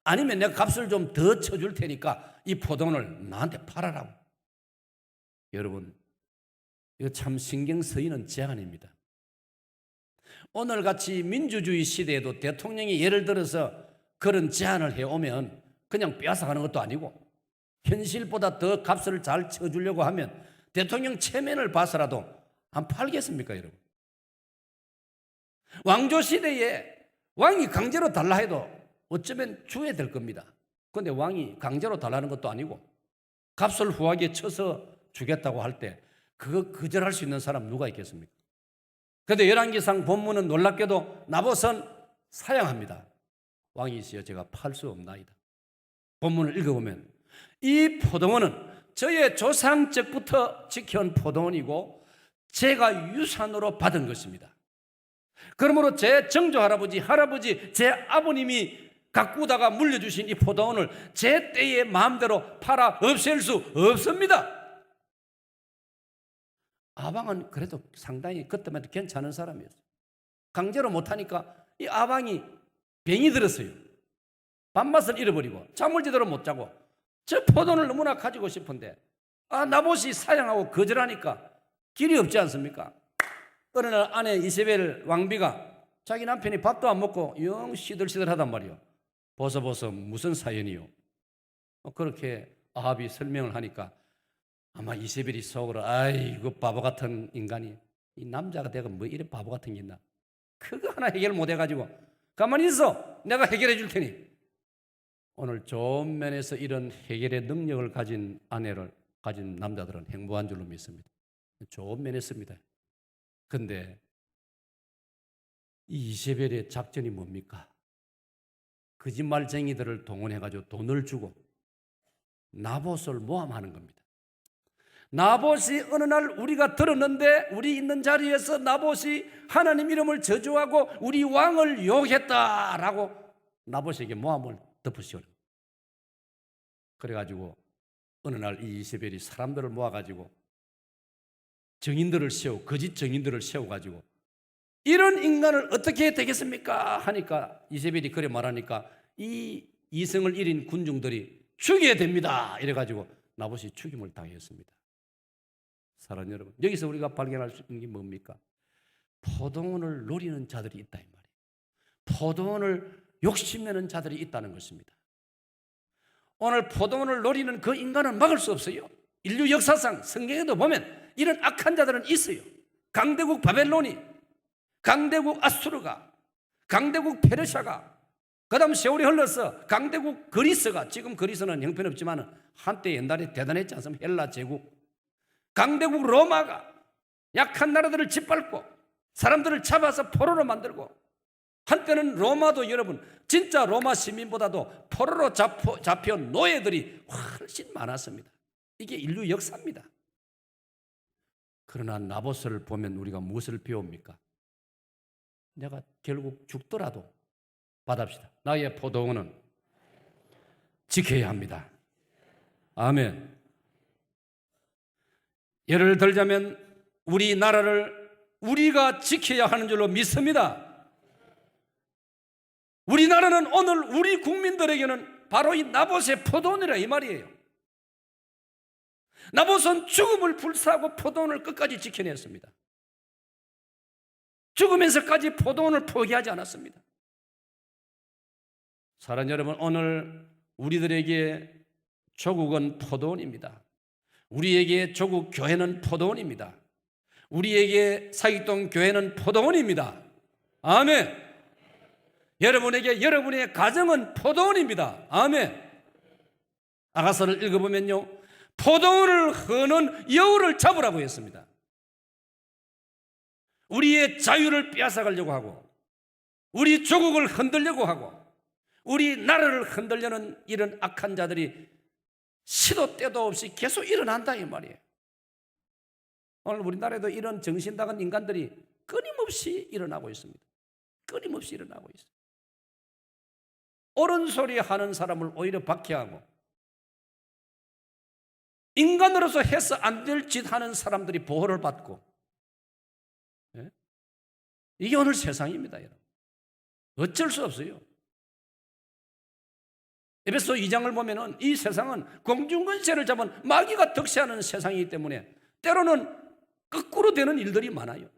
아니면 내가 값을 좀 더 쳐줄 테니까 이 포도원을 나한테 팔아라고. 여러분, 이거 참 신경 쓰이는 제안입니다. 오늘같이 민주주의 시대에도 대통령이 예를 들어서 그런 제안을 해오면 그냥 빼앗아가는 것도 아니고 현실보다 더 값을 잘 쳐주려고 하면 대통령 체면을 봐서라도 안 팔겠습니까, 여러분? 왕조 시대에 왕이 강제로 달라 해도 어쩌면 줘야 될 겁니다. 그런데 왕이 강제로 달라는 것도 아니고 값을 후하게 쳐서 주겠다고 할 때 그거 거절할 수 있는 사람 누가 있겠습니까? 그런데 열왕기상 본문은 놀랍게도 나봇은 사양합니다. 왕이시여 제가 팔 수 없나이다. 본문을 읽어보면 이 포도원은 저의 조상 적부터 지켜온 포도원이고 제가 유산으로 받은 것입니다. 그러므로 제 정조 할아버지, 제 아버님이 가꾸다가 물려주신 이 포도원을 제 때에 마음대로 팔아 없앨 수 없습니다. 아방은 그래도 상당히 그때만 해도 괜찮은 사람이었어요. 강제로 못하니까 이 아방이 병이 들었어요. 밥맛을 잃어버리고 잠을 제대로 못 자고 저 포도원을 너무나 가지고 싶은데 나봇이 사양하고 거절하니까 길이 없지 않습니까? 어느 날 아내 이세벨 왕비가 자기 남편이 밥도 안 먹고 영 시들시들하단 말이에요. 보소 무슨 사연이요? 그렇게 아합이 설명을 하니까 아마 이세벨이 속으로 아이고 바보 같은 인간이 이 남자가 내가 뭐 이래 바보 같은 게 있나? 그거 하나 해결 못 해가지고 가만히 있어 내가 해결해 줄 테니. 오늘 좋은 면에서 이런 해결의 능력을 가진 아내를 가진 남자들은 행복한 줄로 믿습니다. 좋은 면에서입니다. 그런데 이 이세벨의 작전이 뭡니까? 거짓말쟁이들을 동원해가지고 돈을 주고 나봇을 모함하는 겁니다. 나봇이 어느 날 우리가 들었는데 우리 있는 자리에서 나봇이 하나님 이름을 저주하고 우리 왕을 욕했다라고 나봇에게 모함을 덮으시오는. 그래가지고 어느 날 이 이세벨이 사람들을 모아가지고 정인들을 거짓 정인들을 세워가지고 이런 인간을 어떻게 되겠습니까? 하니까 이세벨이 그래 말하니까 이 이성을 잃은 군중들이 죽여야 됩니다. 이래가지고 나봇이 죽임을 당했습니다. 사랑하는 여러분, 여기서 우리가 발견할 수 있는 게 뭡니까? 포도원을 노리는 자들이 있다 이 말이에요. 포도원을 욕심내는 자들이 있다는 것입니다. 오늘 포도원을 노리는 그 인간은 막을 수 없어요. 인류 역사상 성경에도 보면 이런 악한 자들은 있어요. 강대국 바벨론이, 강대국 아수르가, 강대국 페르시아가, 그 다음 세월이 흘러서 강대국 그리스가, 지금 그리스는 형편없지만 한때 옛날에 대단했지 않습니까? 헬라 제국, 강대국 로마가 약한 나라들을 짓밟고 사람들을 잡아서 포로로 만들고, 한때는 로마도 여러분 진짜 로마 시민보다도 포로로 잡혀온 노예들이 훨씬 많았습니다. 이게 인류 역사입니다. 그러나 나봇을 보면 우리가 무엇을 배웁니까? 내가 결국 죽더라도 받합시다. 나의 포도원은 지켜야 합니다. 아멘. 예를 들자면 우리나라를 우리가 지켜야 하는 줄로 믿습니다. 우리나라는 오늘 우리 국민들에게는 바로 이 나봇의 포도원이라 이 말이에요. 나봇은 죽음을 불사하고 포도원을 끝까지 지켜냈습니다. 죽으면서까지 포도원을 포기하지 않았습니다. 사랑하는 여러분, 오늘 우리들에게 조국은 포도원입니다. 우리에게 조국 교회는 포도원입니다. 우리에게 사익동 교회는 포도원입니다. 아멘. 여러분에게 여러분의 가정은 포도원입니다. 아멘. 아가서를 읽어보면요, 포도원을 흐는 여우를 잡으라고 했습니다. 우리의 자유를 빼앗아가려고 하고, 우리 조국을 흔들려고 하고, 우리 나라를 흔들려는 이런 악한 자들이 시도 때도 없이 계속 일어난다 이 말이에요. 오늘 우리나라에도 이런 정신나간 인간들이 끊임없이 일어나고 있습니다. 끊임없이 일어나고 있어요. 옳은 소리 하는 사람을 오히려 박해하고, 인간으로서 해서 안 될 짓 하는 사람들이 보호를 받고, 예? 이게 오늘 세상입니다, 여러분. 어쩔 수 없어요. 에베소 2장을 보면은 이 세상은 공중권세를 잡은 마귀가 득세하는 세상이기 때문에 때로는 거꾸로 되는 일들이 많아요.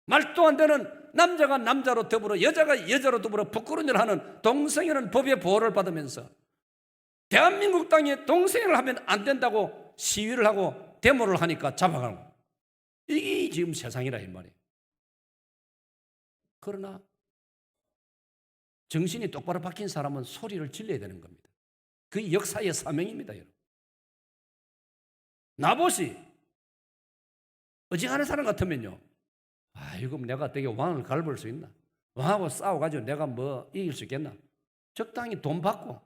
말도 안 되는 남자가 남자로 더불어 여자가 여자로 더불어 부끄러운 일을 하는 동성애는 법의 보호를 받으면서 대한민국 땅에 동성애를 하면 안 된다고 시위를 하고 데모를 하니까 잡아가고, 이게 지금 세상이라 이 말이에요. 그러나 정신이 똑바로 박힌 사람은 소리를 질러야 되는 겁니다. 그 역사의 사명입니다, 여러분. 나봇이 어지간한 사람 같으면요, 이거 내가 되게 왕을 갈볼 수 있나? 왕하고 싸워가지고 내가 뭐 이길 수 있겠나? 적당히 돈 받고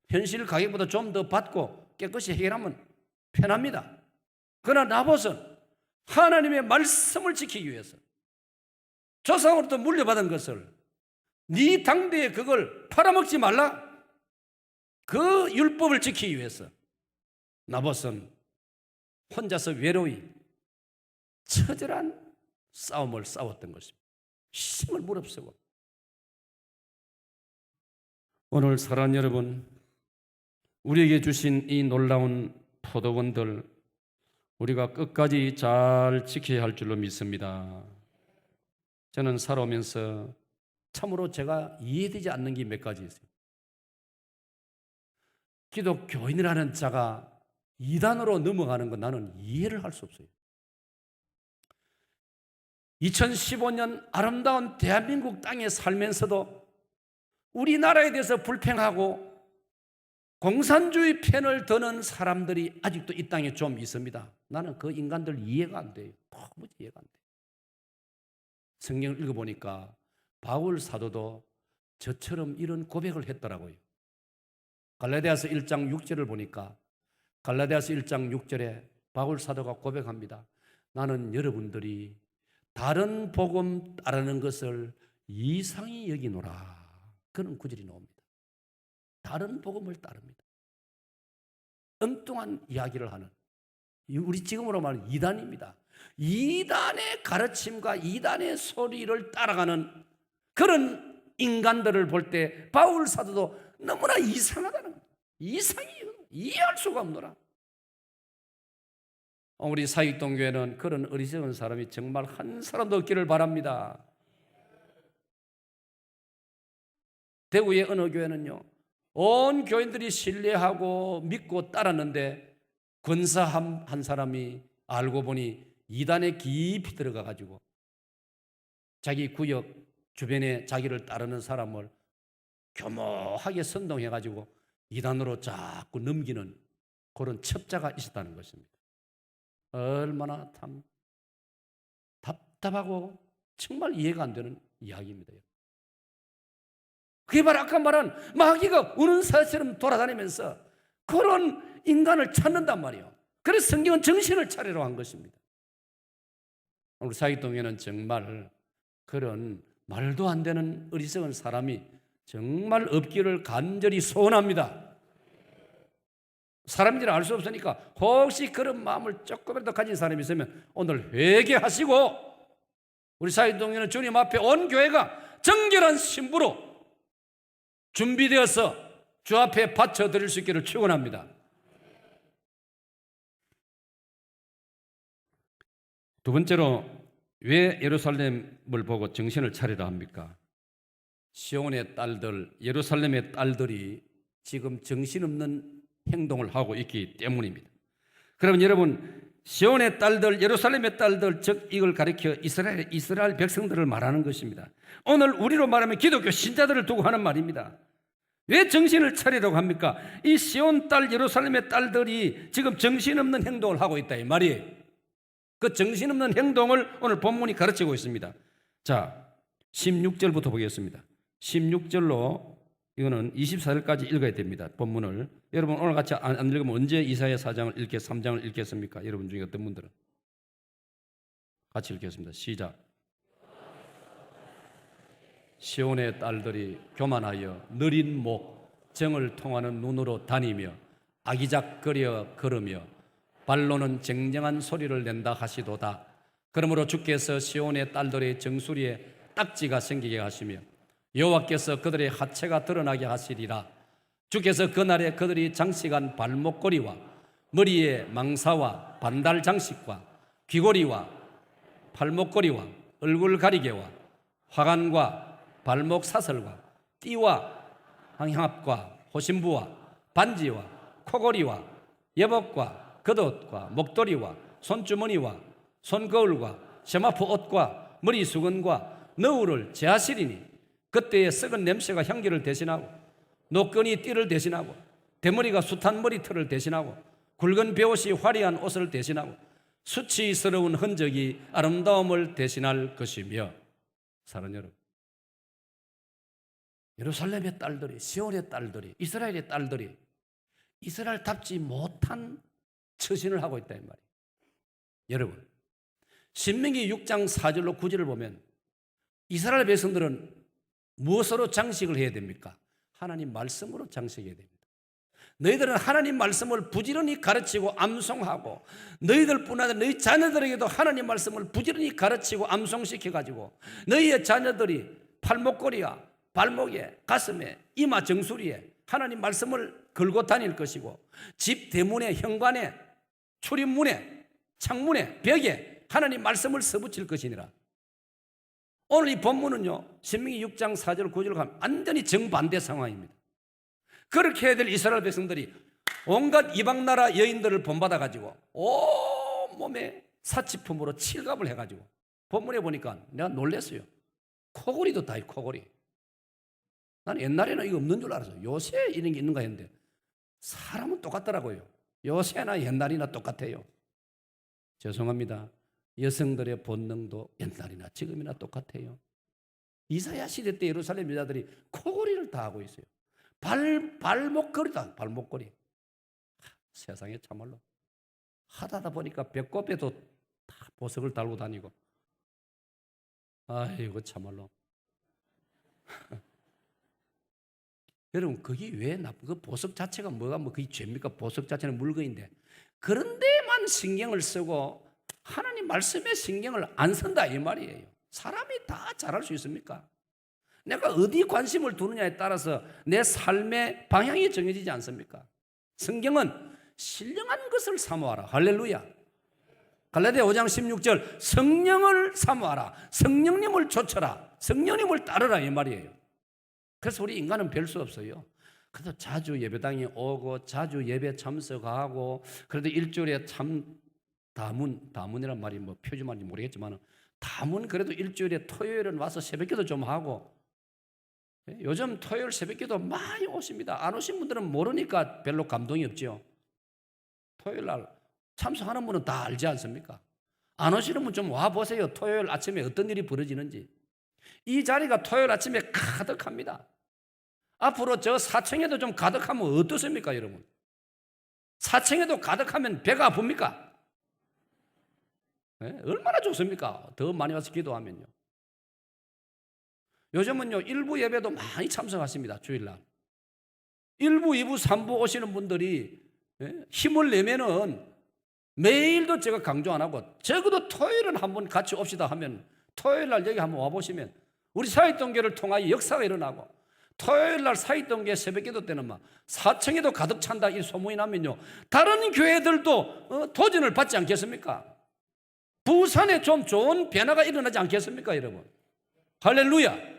현실 가격보다 좀 더 받고 깨끗이 해결하면 편합니다. 그러나 나봇은 하나님의 말씀을 지키기 위해서 조상으로부터 물려받은 것을, 네 당대에 그걸 팔아먹지 말라, 그 율법을 지키기 위해서 나봇은 혼자서 외로이 처절한 싸움을 싸웠던 것입니다. 힘을 무릅쓰고. 오늘 사랑하는 여러분, 우리에게 주신 이 놀라운 포도원들 우리가 끝까지 잘 지켜야 할 줄로 믿습니다. 저는 살아오면서 참으로 제가 이해되지 않는 게 몇 가지 있어요. 기독교인이라는 자가 이단으로 넘어가는 건 나는 이해를 할 수 없어요. 2015년 아름다운 대한민국 땅에 살면서도 우리나라에 대해서 불평하고 공산주의 편을 드는 사람들이 아직도 이 땅에 좀 있습니다. 나는 그 인간들 이해가 안 돼요. 도무지 이해가 안 돼요. 성경을 읽어보니까 바울 사도도 저처럼 이런 고백을 했더라고요. 갈라디아서 1장 6절을 보니까 갈라디아서 1장 6절에 바울 사도가 고백합니다. 나는 여러분들이 다른 복음 따르는 것을 이상히 여기노라. 그런 구절이 나옵니다. 다른 복음을 따릅니다. 엉뚱한 이야기를 하는, 우리 지금으로 말하는 이단입니다. 이단의 가르침과 이단의 소리를 따라가는 그런 인간들을 볼 때 바울 사도도 너무나 이상하다는 거예요. 이상해요. 이해할 수가 없노라. 우리 사익동교회는 그런 어리석은 사람이 정말 한 사람도 없기를 바랍니다. 대구의 어느 교회는요, 온 교인들이 신뢰하고 믿고 따랐는데 권사 한 사람이 알고 보니 이단에 깊이 들어가 가지고 자기 구역 주변에 자기를 따르는 사람을 교묘하게 선동해 가지고 이단으로 자꾸 넘기는 그런 첩자가 있었다는 것입니다. 얼마나 참 답답하고 정말 이해가 안 되는 이야기입니다. 그게 바로 아까 말한 마귀가 우는 사처럼 돌아다니면서 그런 인간을 찾는단 말이에요. 그래서 성경은 정신을 차리라고 한 것입니다. 우리 사익동에는 정말 그런 말도 안 되는 어리석은 사람이 정말 없기를 간절히 소원합니다. 사람들이 알 수 없으니까 혹시 그런 마음을 조금이라도 가진 사람이 있으면 오늘 회개하시고 우리 사익동에는 주님 앞에 온 교회가 정결한 신부로 준비되어서 주 앞에 바쳐드릴 수 있기를 축원합니다. 두 번째로 왜 예루살렘을 보고 정신을 차리라 합니까? 시온의 딸들, 예루살렘의 딸들이 지금 정신없는 행동을 하고 있기 때문입니다. 그럼 여러분, 시온의 딸들, 예루살렘의 딸들, 즉 이걸 가리켜 이스라엘 백성들을 말하는 것입니다. 오늘 우리로 말하면 기독교 신자들을 두고 하는 말입니다. 왜 정신을 차리라고 합니까? 이 시온 딸, 예루살렘의 딸들이 지금 정신없는 행동을 하고 있다 이 말이에요. 그 정신없는 행동을 오늘 본문이 가르치고 있습니다. 자, 16절부터 보겠습니다. 16절로 이거는 24절까지 읽어야 됩니다. 본문을. 여러분 오늘 같이 안 읽으면 언제 이사야 4장을 읽게 3장을 읽겠습니까? 여러분 중에 어떤 분들은? 같이 읽겠습니다. 시작. 시온의 딸들이 교만하여 느린 목, 정을 통하는 눈으로 다니며 아기작거려 걸으며 발로는 쟁쟁한 소리를 낸다 하시도다. 그러므로 주께서 시온의 딸들의 정수리에 딱지가 생기게 하시며 여호와께서 그들의 하체가 드러나게 하시리라. 주께서 그날에 그들이 장식한 발목걸이와 머리에 망사와 반달 장식과 귀걸이와 팔목걸이와 얼굴 가리개와 화관과 발목 사슬과 띠와 향합과 호신부와 반지와 코걸이와 예복과 겉옷과 목도리와 손주머니와 손거울과 세마포 옷과 머리 수건과 너울을 제하시리니 그때의 썩은 냄새가 향기를 대신하고 노끈이 띠를 대신하고 대머리가 숱한 머리털을 대신하고 굵은 베옷이 화려한 옷을 대신하고 수치스러운 흔적이 아름다움을 대신할 것이며. 사랑하는 여러분, 예루살렘의 딸들이, 시온의 딸들이, 이스라엘의 딸들이 이스라엘답지 못한 처신을 하고 있다 이 말이에요. 여러분, 신명기 6장 4절로 9절을 보면 이스라엘 백성들은 무엇으로 장식을 해야 됩니까? 하나님 말씀으로 장식해야 됩니다. 너희들은 하나님 말씀을 부지런히 가르치고 암송하고 너희들뿐 아니라 너희 자녀들에게도 하나님 말씀을 부지런히 가르치고 암송시켜가지고 너희의 자녀들이 팔목걸이와 발목에 가슴에 이마 정수리에 하나님 말씀을 걸고 다닐 것이고 집 대문에 현관에 출입문에 창문에 벽에 하나님 말씀을 써붙일 것이니라. 오늘 이 본문은요, 신명기 6장 4절 9절을 가면 완전히 정반대 상황입니다. 그렇게 해야 될 이스라엘 백성들이 온갖 이방 나라 여인들을 본받아가지고 온몸에 사치품으로 칠갑을 해가지고 본문에 보니까 내가 놀랐어요. 코골이도 다 있고 코골이. 난 옛날에는 이거 없는 줄 알았어요. 요새 이런 게 있는가 했는데 사람은 똑같더라고요. 요새나 옛날이나 똑같아요. 죄송합니다. 여성들의 본능도 옛날이나 지금이나 똑같아요. 이사야 시대 때 예루살렘 여자들이 코골이를 다 하고 있어요. 발목걸이다, 발목걸이. 세상에 참말로 하다 보니까 배꼽에도 다 보석을 달고 다니고. 아이고 참말로. 여러분, 그게 왜 나쁜? 그 보석 자체가 뭐가 그게 죄입니까? 보석 자체는 물건인데 그런 데만 신경을 쓰고 하나님 말씀에 신경을 안 쓴다 이 말이에요. 사람이 다 잘할 수 있습니까? 내가 어디 관심을 두느냐에 따라서 내 삶의 방향이 정해지지 않습니까? 성경은 신령한 것을 사모하라. 할렐루야. 갈라디아 5장 16절 성령을 사모하라. 성령님을 좇아라. 성령님을 따르라 이 말이에요. 그래서 우리 인간은 별 수 없어요. 그래도 자주 예배당에 오고 자주 예배 참석하고 그래도 일주일에 참 다문이란 말이 뭐 표준말인지 모르겠지만 다문 그래도 일주일에 토요일은 와서 새벽기도 좀 하고 요즘 토요일 새벽기도 많이 오십니다. 안 오신 분들은 모르니까 별로 감동이 없죠. 토요일 날 참석하는 분은 다 알지 않습니까? 안 오시는 분 좀 와보세요. 토요일 아침에 어떤 일이 벌어지는지. 이 자리가 토요일 아침에 가득합니다. 앞으로 저 사청에도 좀 가득하면 어떻습니까, 여러분? 사청에도 가득하면 배가 아픕니까? 네? 얼마나 좋습니까? 더 많이 와서 기도하면요. 요즘은요, 일부 예배도 많이 참석하십니다, 주일날. 1부, 2부, 3부 오시는 분들이 힘을 내면은 매일도 제가 강조 안 하고 적어도 토요일은 한번 같이 옵시다 하면 토요일 날 여기 한번 와보시면 우리 사익동교를 통하여 역사가 일어나고 토요일 날 사익동교 새벽기도 때는 막 사청에도 가득 찬다 이 소문이 나면요 다른 교회들도 도전을 받지 않겠습니까? 부산에 좀 좋은 변화가 일어나지 않겠습니까, 여러분? 할렐루야.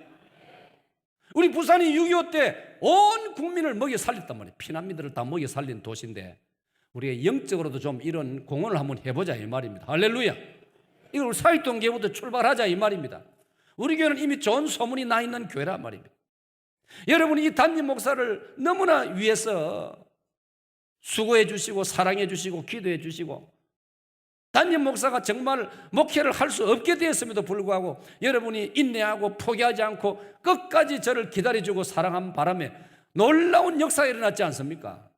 우리 부산이 6.25 때 온 국민을 먹여 살렸단 말이에요. 피난민들을 다 먹여 살린 도시인데 우리가 영적으로도 좀 이런 공헌을 한번 해보자 이 말입니다. 할렐루야. 이걸 사익동교부터 출발하자 이 말입니다. 우리 교회는 이미 좋은 소문이 나 있는 교회란 말입니다. 여러분이 이 담임 목사를 너무나 위해서 수고해 주시고 사랑해 주시고 기도해 주시고 담임 목사가 정말 목회를 할 수 없게 되었음에도 불구하고 여러분이 인내하고 포기하지 않고 끝까지 저를 기다려주고 사랑한 바람에 놀라운 역사가 일어났지 않습니까?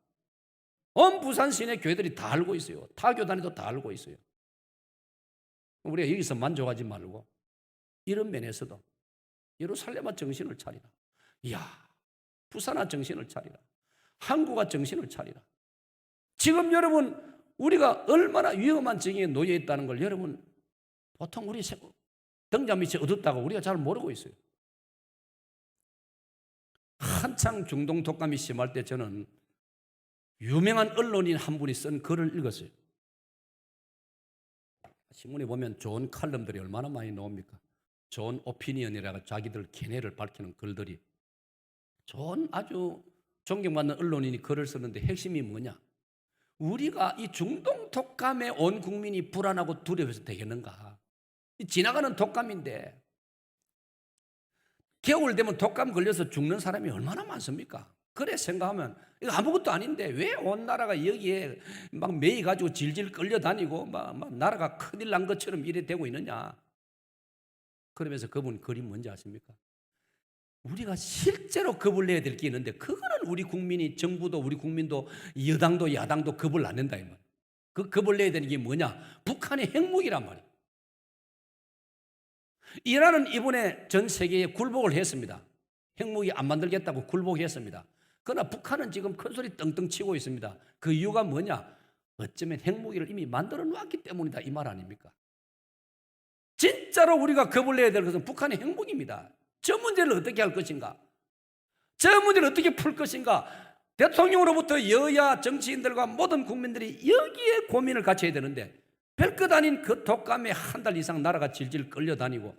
온 부산 시내 교회들이 다 알고 있어요. 타 교단에도 다 알고 있어요. 우리가 여기서 만족하지 말고 이런 면에서도 예루살렘아 정신을 차리라. 이야, 부산아 정신을 차리라. 한국아 정신을 차리라. 지금 여러분 우리가 얼마나 위험한 지경에 놓여 있다는 걸 여러분 보통 우리 등잔 밑이 어둡다고 우리가 잘 모르고 있어요. 한창 중동 독감이 심할 때 저는 유명한 언론인 한 분이 쓴 글을 읽었어요. 신문에 보면 좋은 칼럼들이 얼마나 많이 나옵니까? 좋은 오피니언이라고 자기들 견해를 밝히는 글들이 좋은 아주 존경받는 언론인이 글을 썼는데 핵심이 뭐냐? 우리가 이 중동 독감에 온 국민이 불안하고 두려워서 되겠는가? 지나가는 독감인데 겨울 되면 독감 걸려서 죽는 사람이 얼마나 많습니까? 그래 생각하면 이거 아무것도 아닌데 왜 온 나라가 여기에 막 매이 가지고 질질 끌려다니고 막 나라가 큰일 난 것처럼 이래 되고 있느냐? 그러면서 그분 글이 뭔지 아십니까? 우리가 실제로 겁을 내야 될 게 있는데 그거는 우리 국민이 정부도 우리 국민도 여당도 야당도 겁을 안 낸다 이 말. 그 겁을 내야 되는 게 뭐냐? 북한의 핵무기란 말이에요. 이란은 이번에 전 세계에 굴복을 했습니다. 핵무기 안 만들겠다고 굴복했습니다. 그러나 북한은 지금 큰소리 떵떵 치고 있습니다. 그 이유가 뭐냐? 어쩌면 핵무기를 이미 만들어 놓았기 때문이다 이 말 아닙니까? 진짜로 우리가 겁을 내야 될 것은 북한의 핵무기입니다. 저 문제를 어떻게 할 것인가? 저 문제를 어떻게 풀 것인가? 대통령으로부터 여야 정치인들과 모든 국민들이 여기에 고민을 같이 해야 되는데 별것 아닌 그 독감에 한 달 이상 나라가 질질 끌려다니고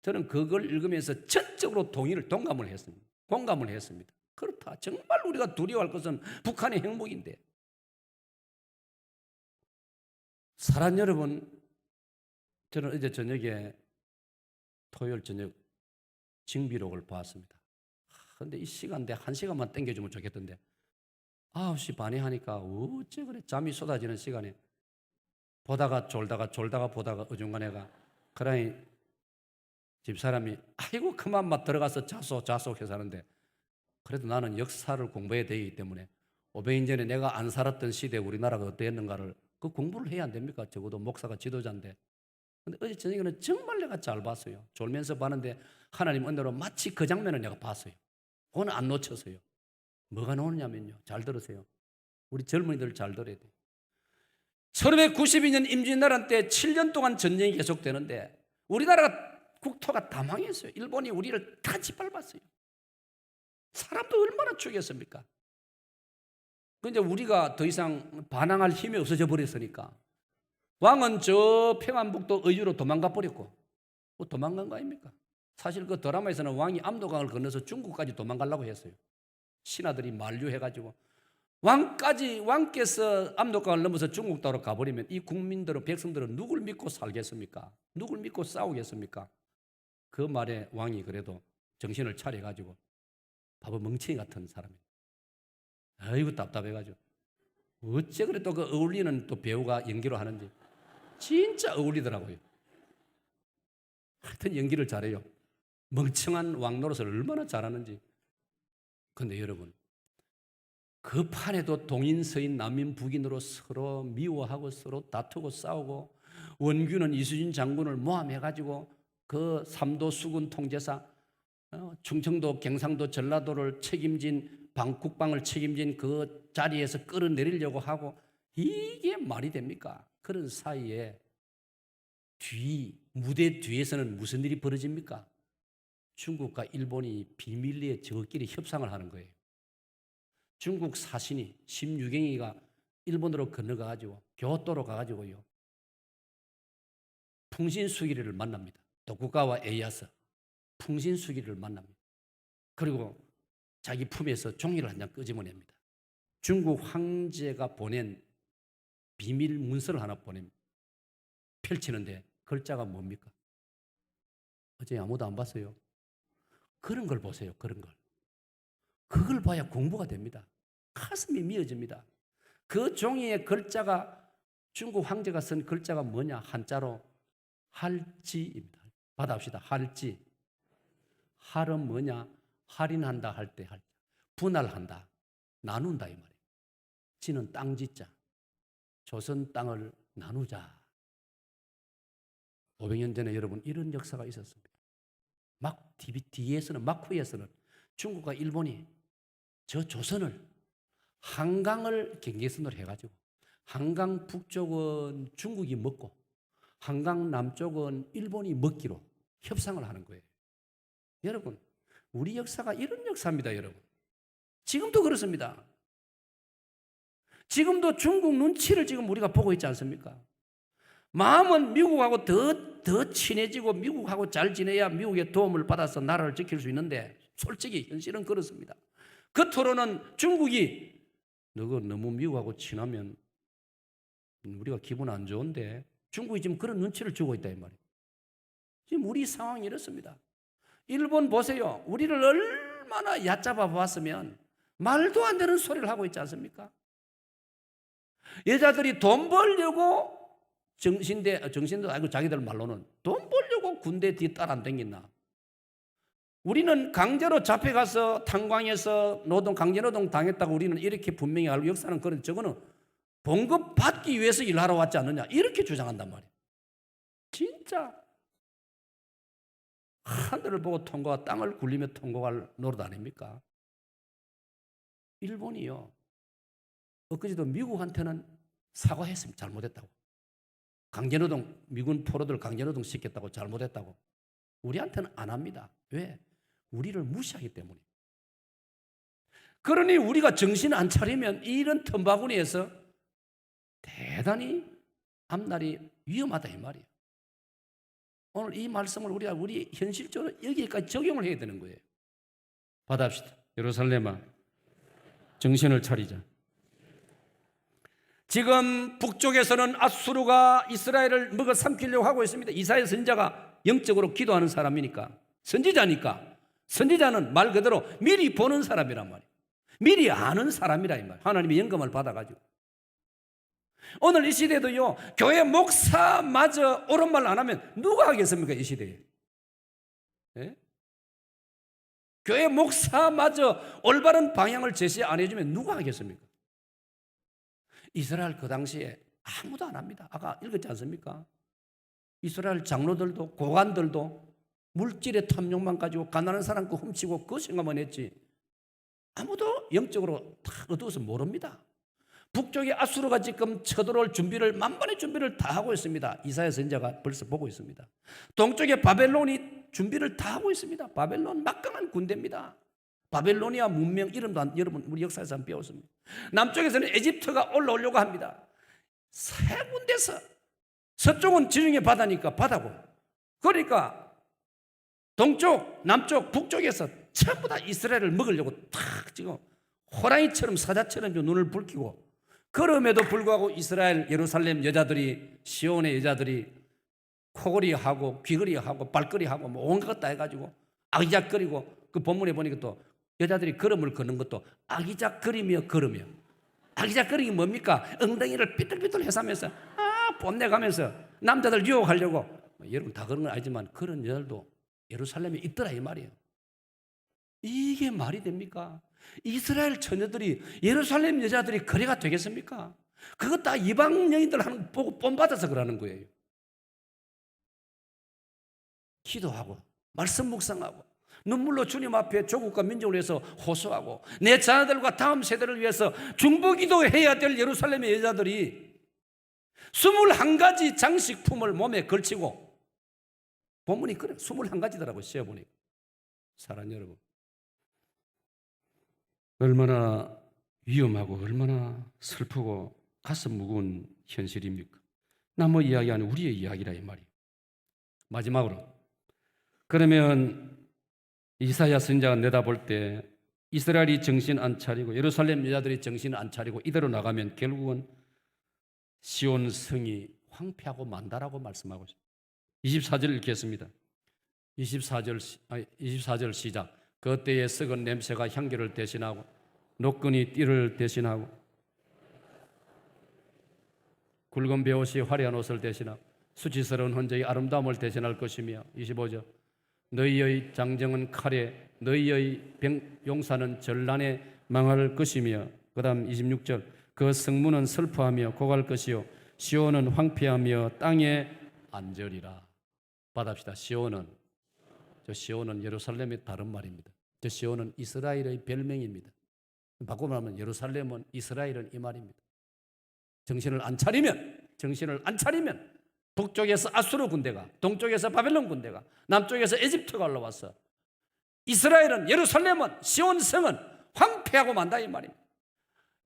저는 그걸 읽으면서 전적으로 동감을 했습니다. 공감을 했습니다. 그렇다. 정말 우리가 두려워할 것은 북한의 핵무기인데 사랑 여러분, 저는 어제 저녁에 토요일 저녁 징비록을 보았습니다. 그런데 이 시간대 1시간만 땡겨주면 좋겠던데 9시 반에 하니까 어째 그래 잠이 쏟아지는 시간에 보다가 졸다가 보다가 어중간해가 그러니 집사람이 아이고 그만 들어가서 자숙해서 하는데 그래도 나는 역사를 공부해야 되기 때문에 500년 전에 내가 안 살았던 시대에 우리나라가 어땠는가를 그 공부를 해야 안 됩니까? 적어도 목사가 지도자인데. 근데 어제 저녁에는 정말 내가 잘 봤어요. 졸면서 봤는데 하나님 은혜로 마치 그 장면을 내가 봤어요. 그건 안 놓쳤어요. 뭐가 나오느냐면요. 잘 들으세요. 우리 젊은이들 잘 들어야 돼요. 1592년 임진왜란 때 7년 동안 전쟁이 계속되는데 우리나라가 국토가 다 망했어요. 일본이 우리를 다 짓밟았어요. 사람도 얼마나 죽였습니까? 그런데 우리가 더 이상 반항할 힘이 없어져 버렸으니까 왕은 저 평안북도 의주로 도망가 버렸고, 뭐 도망간 거 아닙니까? 사실 그 드라마에서는 왕이 압록강을 건너서 중국까지 도망가려고 했어요. 신하들이 만류해가지고 왕께서 압록강을 넘어서 중국 땅으로 가버리면 이 국민들은, 백성들은 누굴 믿고 살겠습니까? 누굴 믿고 싸우겠습니까? 그 말에 왕이 그래도 정신을 차려가지고 바보 멍청이 같은 사람이에요. 아이고 답답해가지고 어째 그래 또 그 어울리는 또 배우가 연기로 하는지 진짜 어울리더라고요. 하여튼 연기를 잘해요. 멍청한 왕 노릇을 얼마나 잘하는지. 그런데 여러분, 그 판에도 동인 서인 남인 북인으로 서로 미워하고 서로 다투고 싸우고, 원균은 이수진 장군을 모함해가지고 그 삼도 수군 통제사, 충청도 경상도 전라도를 책임진 국방을 책임진 그 자리에서 끌어내리려고 하고, 이게 말이 됩니까? 그런 사이에 무대 뒤에서는 무슨 일이 벌어집니까? 중국과 일본이 비밀리에 저끼리 협상을 하는 거예요. 중국 사신이 심유경이가 일본으로 건너가가지고 교토로 가가지고요, 풍신수기를 만납니다. 도쿠가와 에이야스 풍신수기를 만납니다. 그리고 자기 품에서 종이를 한 장 끄집어냅니다. 중국 황제가 보낸 비밀 문서를 하나 보냅니다. 펼치는데 글자가 뭡니까? 어제 아무도 안 봤어요? 그런 걸 보세요. 그런 걸. 그걸 봐야 공부가 됩니다. 가슴이 미어집니다. 그 종이의 글자가, 중국 황제가 쓴 글자가 뭐냐? 한자로 할지입니다. 받아봅시다. 할지. 할은 뭐냐? 할인한다 할 때 할. 분할한다. 나눈다 이 말이에요. 지는 땅짓자. 조선 땅을 나누자. 500년 전에 여러분 이런 역사가 있었습니다. 막 뒤에서는, 막 후에서는 중국과 일본이 저 조선을, 한강을 경계선으로 해가지고 한강 북쪽은 중국이 먹고 한강 남쪽은 일본이 먹기로 협상을 하는 거예요. 여러분, 우리 역사가 이런 역사입니다. 여러분, 지금도 그렇습니다. 지금도 중국 눈치를 지금 우리가 보고 있지 않습니까? 마음은 미국하고 더 친해지고 미국하고 잘 지내야 미국의 도움을 받아서 나라를 지킬 수 있는데, 솔직히 현실은 그렇습니다. 겉으로는 중국이 너가 너무 미국하고 친하면 우리가 기분 안 좋은데, 중국이 지금 그런 눈치를 주고 있다 이 말이에요. 지금 우리 상황이 이렇습니다. 일본 보세요. 우리를 얼마나 얕잡아 봤으면 말도 안 되는 소리를 하고 있지 않습니까? 여자들이 돈 벌려고 정신도 아니고 자기들 말로는 돈 벌려고 군대 뒤 따라 안 댕긴다. 우리는 강제로 잡혀가서 탄광에서 강제노동 당했다고 우리는 이렇게 분명히 알고, 역사는 그런, 저거는 봉급 받기 위해서 일하러 왔지 않느냐, 이렇게 주장한단 말이에요. 진짜 하늘을 보고 통과와 땅을 굴리며 통과할 노릇 아닙니까? 일본이요, 엊그제도 미국한테는 사과했습니다. 잘못했다고. 강제노동, 미군 포로들 강제노동 시켰다고 잘못했다고. 우리한테는 안 합니다. 왜? 우리를 무시하기 때문에. 그러니 우리가 정신 안 차리면 이런 틈바구니에서 대단히 앞날이 위험하다 이 말이에요. 오늘 이 말씀을 우리가 현실적으로 여기까지 적용을 해야 되는 거예요. 받아봅시다. 예루살렘아, 정신을 차리자. 지금 북쪽에서는 아수르가 이스라엘을 먹어 삼키려고 하고 있습니다. 이사야 선지자가 영적으로 기도하는 사람이니까, 선지자니까, 선지자는 말 그대로 미리 보는 사람이란 말이에요. 미리 아는 사람이라 이 말이에요. 하나님의 영감을 받아가지고. 오늘 이 시대도요, 교회 목사마저 옳은 말 안 하면 누가 하겠습니까? 이 시대에. 네? 교회 목사마저 올바른 방향을 제시 안 해주면 누가 하겠습니까? 이스라엘 그 당시에 아무도 안 합니다. 아까 읽었지 않습니까? 이스라엘 장로들도 고관들도 물질의 탐욕만 가지고 가난한 사람 거 훔치고 그 생각만 했지, 아무도 영적으로 다 어두워서 모릅니다. 북쪽의 아수르가 지금 쳐들어올 준비를 만반의 준비를 다 하고 있습니다. 이사야 선지자가 벌써 보고 있습니다. 동쪽의 바벨론이 준비를 다 하고 있습니다. 바벨론 막강한 군대입니다. 바벨로니아 문명 이름도 여러분 우리 역사에서 한번 배웠습니다. 남쪽에서는 에집트가 올라오려고 합니다. 세 군데서 서쪽은 지중해 바다니까 바다고, 그러니까 동쪽, 남쪽, 북쪽에서 전부 다 이스라엘을 먹으려고 탁 지금 호랑이처럼 사자처럼 눈을 붉히고, 그럼에도 불구하고 이스라엘 예루살렘 여자들이, 시온의 여자들이 코걸이하고 귀걸이하고 발걸이하고 뭐 온갖 것 다 해가지고 아기작거리고, 그 본문에 보니까 또 여자들이 걸음을 걷는 것도 아기작거리며 걸으며, 아기작거리기 뭡니까? 엉덩이를 삐뚤삐뚤 해서면서 뽐내가면서 남자들 유혹하려고. 여러분 다 그런 건 아니지만 그런 여자들도 예루살렘에 있더라 이 말이에요. 이게 말이 됩니까? 이스라엘 처녀들이, 예루살렘 여자들이 거래가 되겠습니까? 그것 다 이방 여인들 하는 거 보고 본받아서 그러는 거예요. 기도하고 말씀 묵상하고 눈물로 주님 앞에 조국과 민족을 위해서 호소하고 내 자녀들과 다음 세대를 위해서 중보기도해야 될 예루살렘의 여자들이 21가지 장식품을 몸에 걸치고, 본문이 그래 21가지더라고요. 씌어보니까. 사랑하는 여러분, 얼마나 위험하고 얼마나 슬프고 가슴 무거운 현실입니까? 남의 이야기 아니고 우리의 이야기라 이 말이에요. 마지막으로, 그러면 이사야 선지자가 내다볼 때 이스라엘이 정신 안 차리고 예루살렘 여자들이 정신 안 차리고 이대로 나가면 결국은 시온 성이 황폐하고 만다라고 말씀하고 있습니다. 24절 읽겠습니다. 24절 시작. 그때의 썩은 냄새가 향기를 대신하고 노끈이 띠를 대신하고 굵은 베옷이 화려한 옷을 대신하고 수치스러운 흔적이 아름다움을 대신할 것이며, 25절. 너희의 장정은 칼에, 너희의 용사는 전란에 망할 것이며, 그 다음 26절. 그 성문은 슬퍼하며 고갈 것이요 시온은 황폐하며 땅에 안절이라. 받합시다. 시온은 예루살렘의 다른 말입니다. 저 시온은 이스라엘의 별명입니다. 바꾸면 하면 예루살렘은 이스라엘은 이 말입니다. 정신을 안 차리면 북쪽에서 아수르 군대가, 동쪽에서 바벨론 군대가, 남쪽에서 에집트가 올라와서 이스라엘은, 예루살렘은, 시온성은 황폐하고 만다 이 말입니다.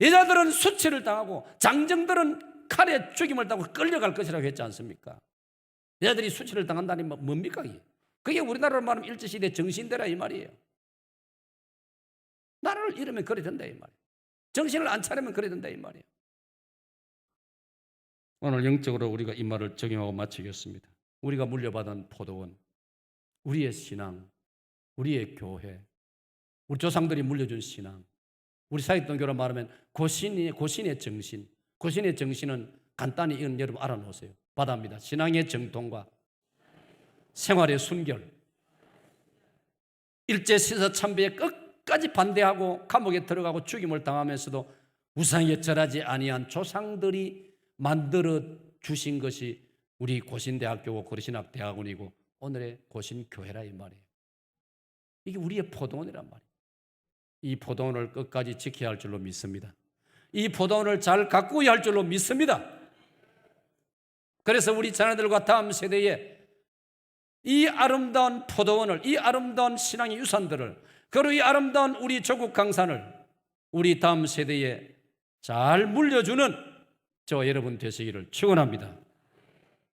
여자들은 수치를 당하고 장정들은 칼에 죽임을 당하고 끌려갈 것이라고 했지 않습니까? 여자들이 수치를 당한다니 뭡니까? 그게 우리나라로 말하면 일제시대 정신대라 이 말이에요. 나라를 잃으면 그래 된다 이 말이에요. 정신을 안 차리면 그래 된다 이 말이에요. 오늘 영적으로 우리가 이 말을 적용하고 마치겠습니다. 우리가 물려받은 포도원, 우리의 신앙, 우리의 교회, 우리 조상들이 물려준 신앙, 우리 사역동교로 말하면 고신의 정신. 고신의 정신은 간단히 이건 여러분 알아놓으세요. 받아합니다. 신앙의 정통과 생활의 순결, 일제시사참배에 끝까지 반대하고 감옥에 들어가고 죽임을 당하면서도 우상에 절하지 아니한 조상들이 만들어 주신 것이 우리 고신대학교고 고려신학대학원이고 오늘의 고신교회라 이 말이에요. 이게 우리의 포도원이란 말이에요. 이 포도원을 끝까지 지켜야 할 줄로 믿습니다. 이 포도원을 잘 가꾸어야 할 줄로 믿습니다. 그래서 우리 자녀들과 다음 세대에 이 아름다운 포도원을, 이 아름다운 신앙의 유산들을, 그리고 이 아름다운 우리 조국 강산을 우리 다음 세대에 잘 물려주는 저와 여러분 되시기를 축원합니다.